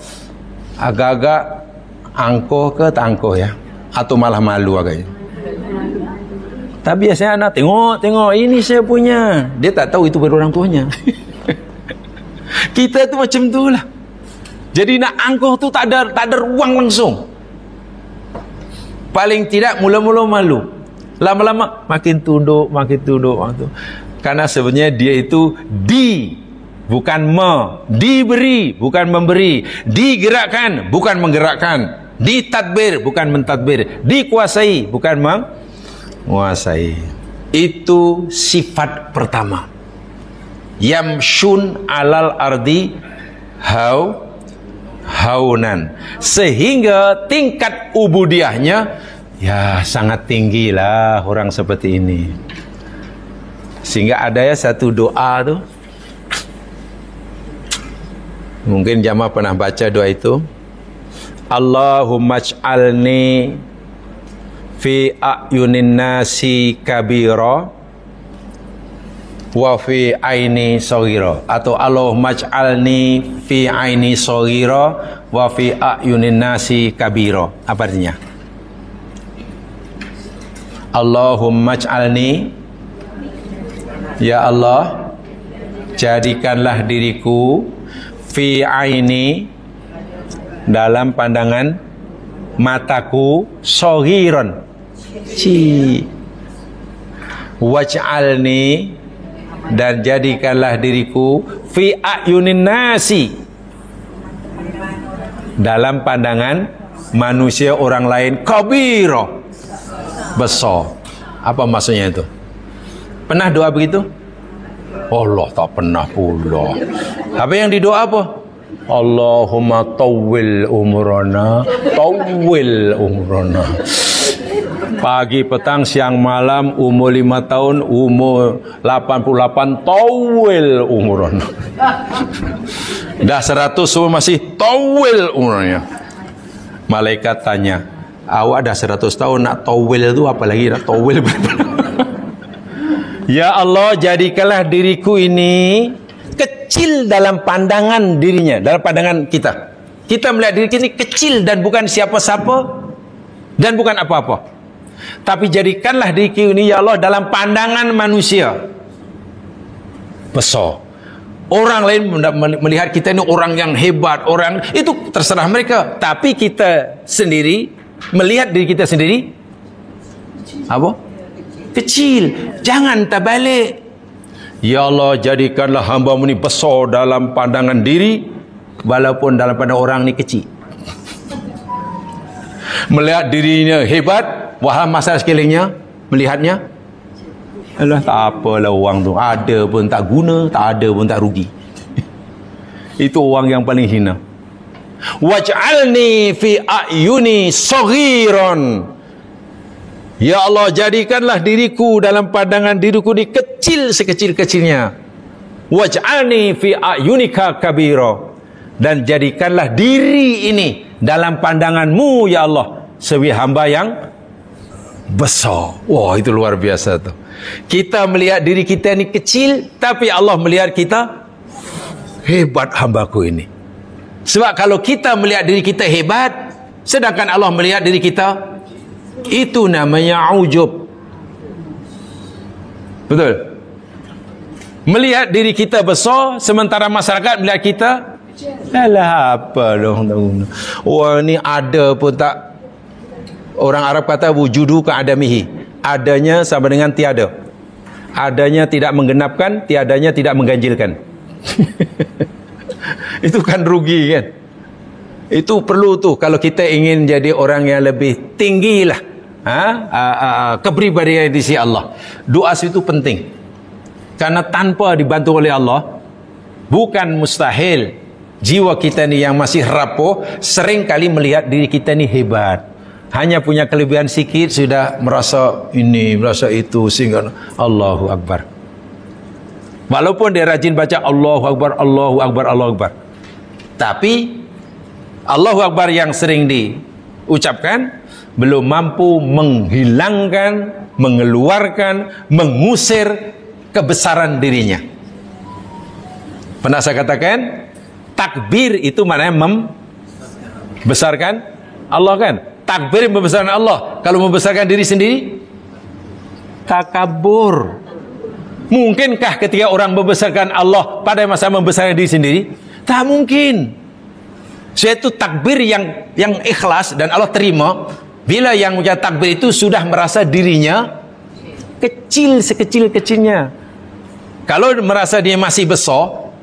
agak-agak angkuh ke tak angkuh ya, atau malah malu agaknya. Tapi biasanya anak tengok ini saya punya, dia tak tahu itu dari orang tuanya. Kita tu macam tu lah. Jadi nak angkuh tu tak ada ruang langsung. Paling tidak mula-mula malu, lama-lama makin tunduk. Karena sebenarnya dia itu bukan diberi, bukan memberi, digerakkan, bukan menggerakkan, ditadbir, bukan mentadbir, dikuasai, bukan menguasai. Itu sifat pertama. Yamshun alal ardi haunan, sehingga tingkat ubudiahnya sangat tinggi lah orang seperti ini. Sehingga ada satu doa tu, mungkin jamaah pernah baca doa itu, Allahumma ij'alni fi a'yunin nasi kabira wa fi aini saghira, atau Allahumma ij'alni fi aini saghira wa fi a'yunin nasi kabira. Apa artinya? Allahumma ij'alni, ya Allah, jadikanlah diriku fi aini, dalam pandangan mataku, saghiran, waj'alni, dan jadikanlah diriku fi a'yunin nasi, dalam pandangan manusia orang lain, kabira, besar. Apa maksudnya itu? Pernah doa begitu? Allah tak pernah pula. Apa yang didoa apa? Allahumma tawwil umrana, Pagi, petang, siang, malam, umur 5 tahun, umur 88, towel umurnya. Dah 100 semua masih towel umurnya. Malaikat tanya, awak dah 100 tahun nak towel itu apa lagi nak towel? Ya Allah, jadikanlah diriku ini kecil dalam pandangan dirinya, dalam pandangan kita. Kita melihat diri kita ini kecil dan bukan siapa-siapa dan bukan apa-apa. Tapi jadikanlah diriku ini ya Allah dalam pandangan manusia besar. Orang lain melihat kita ini orang yang hebat, orang itu terserah mereka. Tapi kita sendiri melihat diri kita sendiri apa? Kecil. Jangan terbalik. Ya Allah, jadikanlah hamba-Mu ini besar dalam pandangan diri, walaupun dalam pandangan orang ni kecil. Melihat dirinya hebat, wahai masalah sekelilingnya melihatnya, alah tak apalah orang tu, ada pun tak guna, tak ada pun tak rugi. Itu orang yang paling hina. Waj'alni fi a'yuni saghiran. Ya Allah, jadikanlah diriku dalam pandangan diriku ni kecil sekecil-kecilnya. Waj'alni fi a'yunika kabira. Dan jadikanlah diri ini dalam pandangan-Mu ya Allah sebagai hamba yang besar. Wah, itu luar biasa tu. Kita melihat diri kita ni kecil, tapi Allah melihat kita hebat hambaku ini. Sebab kalau kita melihat diri kita hebat, sedangkan Allah melihat diri kita, itu namanya ujub. Betul? Melihat diri kita besar, sementara masyarakat melihat kita, alah apa dong. Orang ni ada pun tak. Orang Arab kata wujudu ka'adamihi. Adanya sama dengan tiada. Adanya tidak menggenapkan, tiadanya tidak mengganjilkan. Itu kan rugi kan. Itu perlu tuh kalau kita ingin jadi orang yang lebih tinggi lah, kepribadian di sisi Allah. Doa itu penting. Karena tanpa dibantu oleh Allah, bukan mustahil jiwa kita ni yang masih rapuh sering kali melihat diri kita ni hebat. Hanya punya kelebihan sikit sudah merasa ini, merasa itu, sehingga Allahu Akbar. Walaupun dia rajin baca Allahu Akbar, Allahu Akbar, Allahu Akbar, tapi Allahu Akbar yang sering diucapkan belum mampu menghilangkan, mengeluarkan, mengusir kebesaran dirinya. Pernah saya katakan, takbir itu maknanya membesarkan Allah kan? Takbir membesarkan Allah. Kalau membesarkan diri sendiri, takabur. Mungkinkah ketika orang membesarkan Allah pada masa membesarkan diri sendiri? Tak mungkin. Suatu takbir yang ikhlas dan Allah terima bila yang mengucap takbir itu sudah merasa dirinya kecil sekecil-kecilnya. Kalau merasa dia masih besar,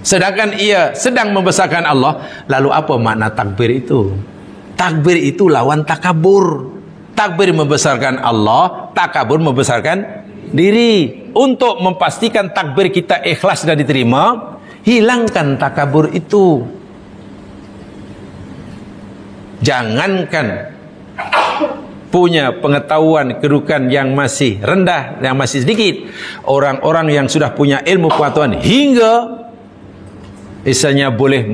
sedangkan ia sedang membesarkan Allah, lalu apa makna takbir itu? Takbir itu lawan takabur. Takbir membesarkan Allah, takabur membesarkan diri. Untuk memastikan takbir kita ikhlas dan diterima, hilangkan takabur itu. Jangankan punya pengetahuan kedudukan yang masih rendah, yang masih sedikit, orang-orang yang sudah punya ilmu pengetahuan hingga misalnya boleh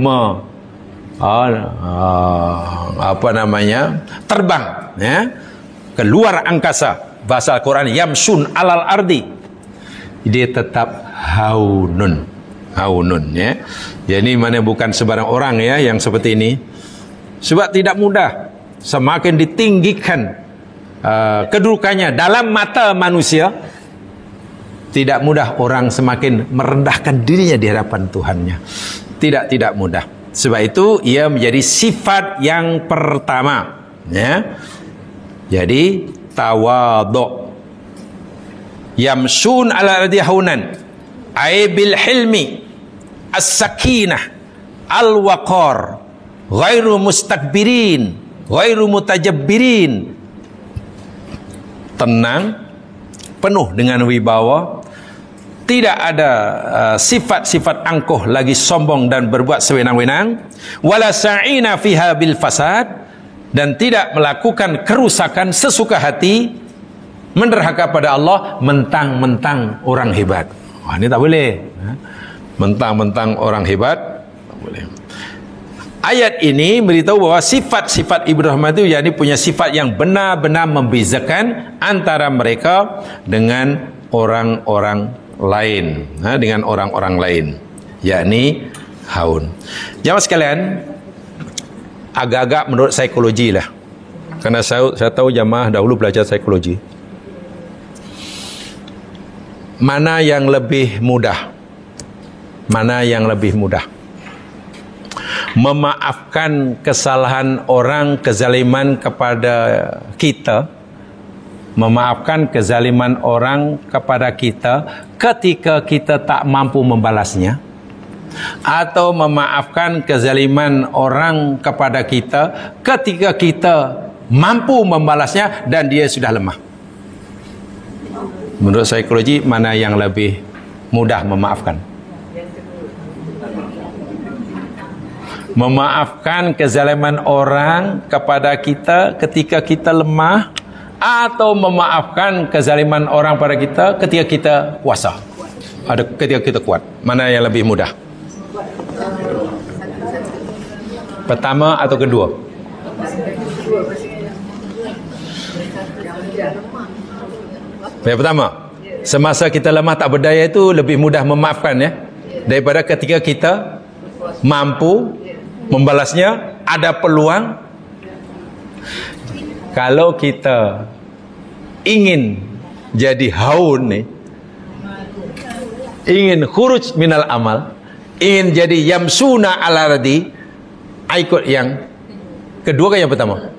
terbang ya, keluar angkasa. Bahasa Al-Quran yamsun alal ardi, dia tetap haunun ya. Jadi mana bukan sebarang orang ya yang seperti ini. Sebab tidak mudah. Semakin ditinggikan kedudukannya dalam mata manusia, tidak mudah orang semakin merendahkan dirinya di hadapan Tuhannya. Tidak mudah. Sebab itu ia menjadi sifat yang pertama ya. Jadi tawadhu. Yamsun ala ardi haunan ay bil hilmi as-sakinah al-waqar ghairu mustakbirin ghairu mutajabbirin. Tenang, penuh dengan wibawa, tidak ada sifat-sifat angkuh lagi sombong dan berbuat sewenang-wenang. Wala sa'ina fiha bil fasad, dan tidak melakukan kerusakan sesuka hati, menderhaka pada Allah, mentang-mentang orang hebat. Wah, ini tak boleh. Mentang-mentang orang hebat, tak boleh. Ayat ini beritahu bahwa sifat-sifat Ibadur Rahman itu yakni punya sifat yang benar-benar membezakan antara mereka dengan orang-orang lain, dengan orang-orang lain, yakni haun. Jamaah sekalian, agak-agak menurut psikologi lah, karena saya tahu jamaah dahulu belajar psikologi. Mana yang lebih mudah? Mana yang lebih mudah? Memaafkan kesalahan orang, kezaliman kepada kita, memaafkan kezaliman orang kepada kita ketika kita tak mampu membalasnya, atau memaafkan kezaliman orang kepada kita ketika kita mampu membalasnya dan dia sudah lemah. Menurut psikologi, mana yang lebih mudah memaafkan? Memaafkan kezaliman orang kepada kita ketika kita lemah, atau memaafkan kezaliman orang pada kita ketika kita kuasa, ketika kita kuat? Mana yang lebih mudah? Pertama atau kedua? Yang pertama, semasa kita lemah tak berdaya itu lebih mudah memaafkan, ya, daripada ketika kita mampu membalasnya, ada peluang. Kalau kita ingin jadi haun nih, ingin khuruj minal amal, ingin jadi yamsuna ala radi, ikut yang kedua ke yang pertama?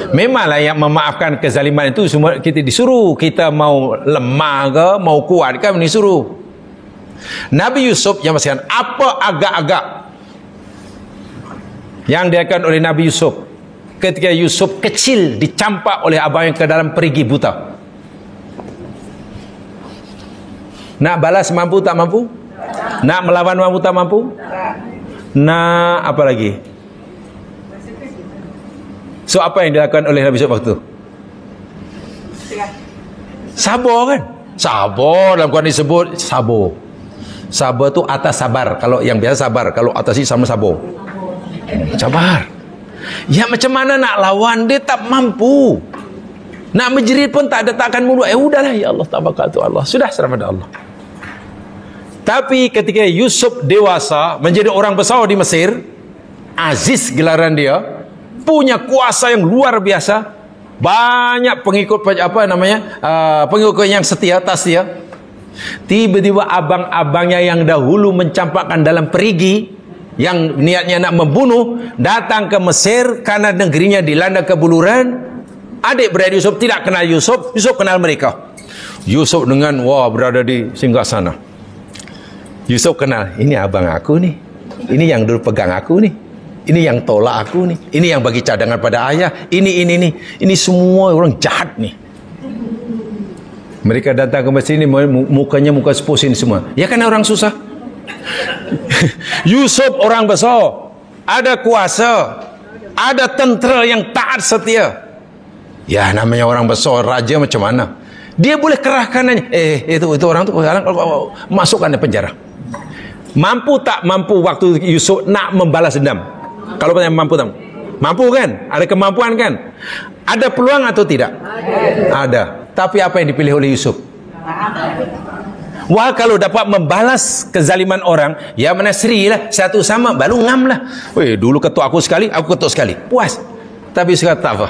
Memanglah yang memaafkan kezaliman itu semua kita disuruh. Kita mau lemah ke, mau kuat ke, disuruh. Nabi Yusuf yang masih apa agak-agak yang dilakukan oleh Nabi Yusuf ketika Yusuf kecil dicampak oleh abang yang ke dalam perigi buta? Nak balas mampu tak mampu? Nak melawan mampu tak mampu? Nak apa lagi? So apa yang dilakukan oleh Nabi Yusuf waktu itu? Sabar kan? Sabar, dalam Quran disebut sabar. Sabar tu atas sabar. Kalau yang biasa sabar, kalau atas ini sama sabar. Sabar. Ya macam mana nak lawan, dia tak mampu. Nak menjerit pun tak ada, tak akan mundur. Udahlah ya Allah, tabaqatu Allah. Sudah serah pada Allah. Tapi ketika Yusuf dewasa, menjadi orang besar di Mesir, Aziz gelaran dia, punya kuasa yang luar biasa, banyak pengikut pengikut yang setia atas dia. Tiba-tiba abang-abangnya yang dahulu mencampakkan dalam perigi, yang niatnya nak membunuh, datang ke Mesir karena negerinya dilanda kebuluran. Adik-beradik Yusuf tidak kenal Yusuf, Yusuf kenal mereka. Yusuf dengan berada di singgasana. Yusuf kenal, ini abang aku nih, ini yang dulu pegang aku nih, ini yang tolak aku nih, ini yang bagi cadangan pada ayah, ini semua orang jahat nih. Mereka datang ke Mesir ini, mukanya muka sepusin semua. Ya kan orang susah. Yusuf orang besar, ada kuasa, ada tentera yang taat setia. Ya namanya orang besar, raja macam mana? Dia boleh kerahkan itu orang tu masukkan di penjara. Mampu tak mampu waktu Yusuf nak membalas dendam? Kalau mampu tak? Mampu kan? Ada kemampuan kan? Ada peluang atau tidak? Ada. Tapi apa yang dipilih oleh Yusuf? Wah, kalau dapat membalas kezaliman orang, ya mana seri lah, satu sama, baru ngam lah. Dulu ketuk aku sekali, aku ketuk sekali, puas. Tapi sekarang tak apa.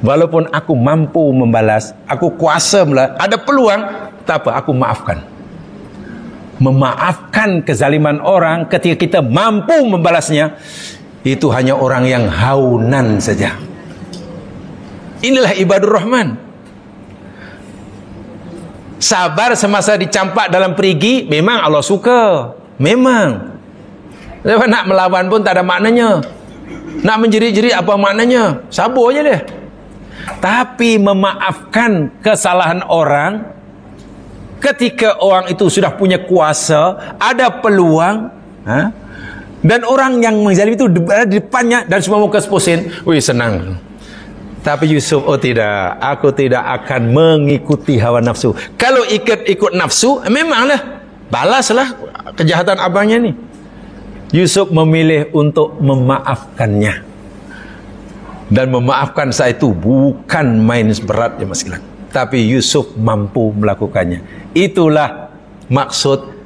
Walaupun aku mampu membalas, aku kuasa ada peluang, tak apa, aku maafkan. Memaafkan kezaliman orang ketika kita mampu membalasnya, itu hanya orang yang haunan saja. Inilah Ibadur Rahman. Sabar semasa dicampak dalam perigi, memang Allah suka. Memang. Nak melawan pun tak ada maknanya. Nak menjerit-jerit apa maknanya? Sabar je dia. Tapi memaafkan kesalahan orang ketika orang itu sudah punya kuasa, ada peluang, Dan orang yang menzalimi itu berada di depannya dan semua muka sepusin. Wih, senang. Tapi Yusuf, oh tidak, aku tidak akan mengikuti hawa nafsu. Kalau ikut nafsu, memanglah balaslah kejahatan abangnya ni. Yusuf memilih untuk memaafkannya. Dan memaafkan saat itu bukan main berat ya mas sekalian. Tapi Yusuf mampu melakukannya. Itulah maksud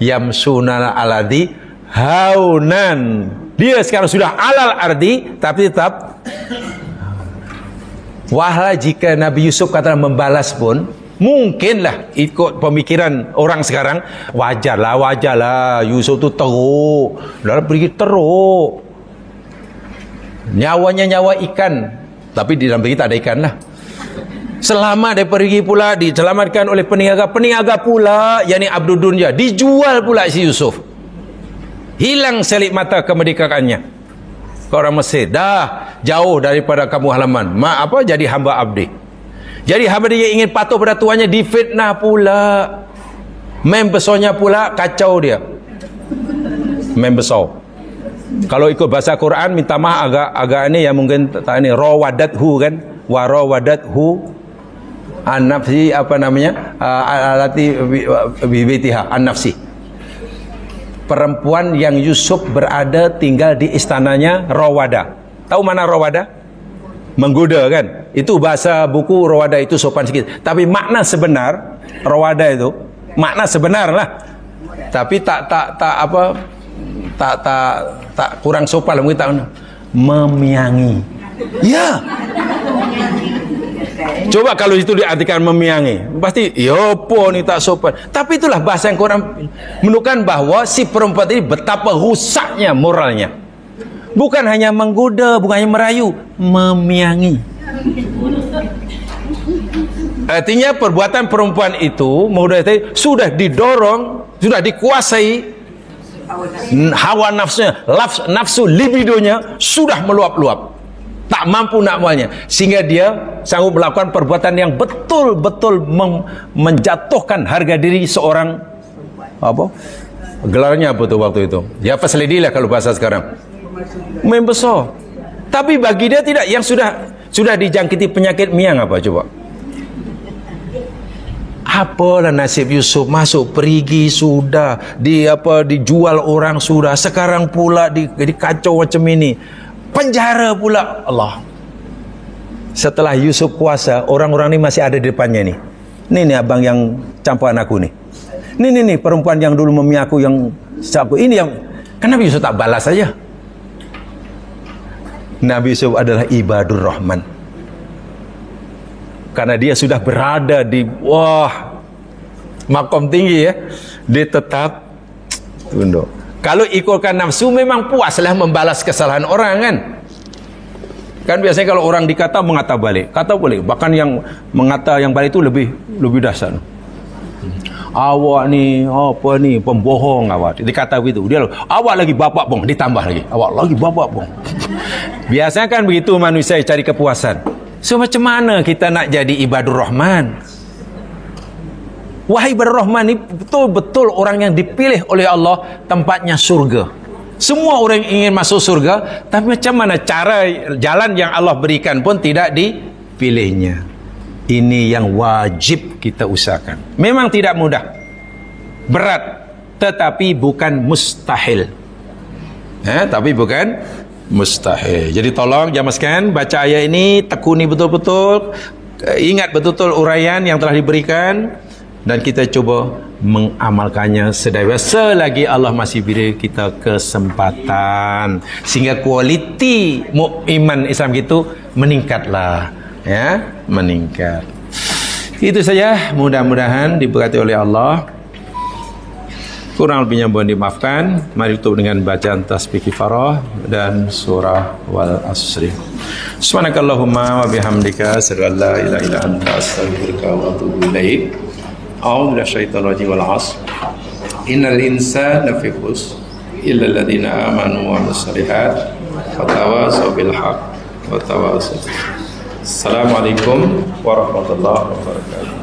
yamsuna aladi haunan. Dia sekarang sudah alal ardi, tapi tetap. Wahlah jika Nabi Yusuf kata membalas pun, mungkinlah ikut pemikiran orang sekarang, wajarlah Yusuf tu teruk, dalam pergi teruk, nyawanya nyawa ikan, tapi di dalam pergi tak ada ikan lah. Selamat dia pergi pula, diselamatkan oleh peniaga pula, yakni Abdul Dunya, dijual pula si Yusuf, hilang selip mata kemerdekaannya. Orang Mesir dah jauh daripada kampung halaman, jadi hamba abdi. Jadi hamba dia ingin patuh pada tuannya, difitnah pula, membesarnya pula, kacau dia membesar. Kalau ikut bahasa Quran, minta maaf agak ini yang mungkin tak ini, rawadathu kan, wa rawadathu an-nafsi, apa namanya, alati bibitiha an-nafsi. Perempuan yang Yusuf berada tinggal di istananya Rawada. Tahu mana Rawada? Menggoda kan? Itu bahasa buku Rawada itu sopan sikit. Tapi makna sebenar Rawada itu makna sebenar lah. Tapi tak kurang sopan lah mungkin tak memiangi. Ya. Coba kalau itu diartikan memiangi, pasti yopo ni tak sopan. Tapi itulah bahasa yang Quran menunjukkan bahwa si perempuan ini betapa rusaknya moralnya. Bukan hanya menggoda, bukan hanya merayu, memiangi. Artinya perbuatan perempuan itu sudah didorong, sudah dikuasai hawa nafsunya, nafsu libidonya sudah meluap-luap. Tak mampu nak mualnya, sehingga dia sanggup melakukan perbuatan yang betul-betul menjatuhkan harga diri seorang, apa gelarnya apa tu waktu itu, ya faslidi lah kalau bahasa sekarang, membesar. Tapi bagi dia tidak, yang sudah dijangkiti penyakit miang apa coba. Apalah nasib Yusuf, masuk perigi sudah, dijual orang sudah, sekarang pula dikacau macam ini. Penjara pula. Allah. Setelah Yusuf puasa, orang-orang ni masih ada di depannya ni. Ni abang yang campuran aku ni. Ni perempuan yang dulu memiaku, yang sapu. Ini yang kenapa Yusuf tak balas saja? Nabi Yusuf adalah ibadur rahman. Karena dia sudah berada di makom tinggi ya. Dia tetap tunduk. Kalau ikutkan nafsu, memang puaslah membalas kesalahan orang kan. Kan biasanya kalau orang dikata, mengata balik. Kata boleh. Bahkan yang mengata yang balik itu lebih dahsyat. Awak ni, apa ni, pembohong awak. Dikata begitu. Dia awak lagi bapak bong, ditambah lagi. Awak lagi bapak bong. Biasanya kan begitu manusia cari kepuasan. So macam mana kita nak jadi ibadur rahman? Wahai ibadur rahman ni betul-betul orang yang dipilih oleh Allah, tempatnya surga. Semua orang ingin masuk surga, tapi macam mana cara jalan yang Allah berikan pun tidak dipilihnya. Ini yang wajib kita usahakan. Memang tidak mudah, berat, tetapi bukan mustahil. Tapi bukan mustahil. Jadi tolong jamaah sekalian, baca ayat ini, tekuni betul-betul, ingat betul-betul uraian yang telah diberikan, dan kita cuba mengamalkannya sedaya selagi Allah masih beri kita kesempatan, sehingga kualiti iman Islam itu meningkatlah, ya, meningkat. Itu saja, mudah-mudahan diberkati oleh Allah. Kurang lebihnya mohon dimaafkan. Mari tutup dengan bacaan tasbih kifarah dan surah wal asri. Subhanakallahumma wa bihamdika asyhadu an la ilaha illa anta astaghfiruka wa atubu ilaik. A'udzu minasyaitonir rajim wal 'ashr. Innal insana lafi khusr illa alladziina aamanu wa 'amilus shalihaat wa tawassaw bil haqq wa tawassaw. Assalamualaikum warahmatullahi wabarakatuh.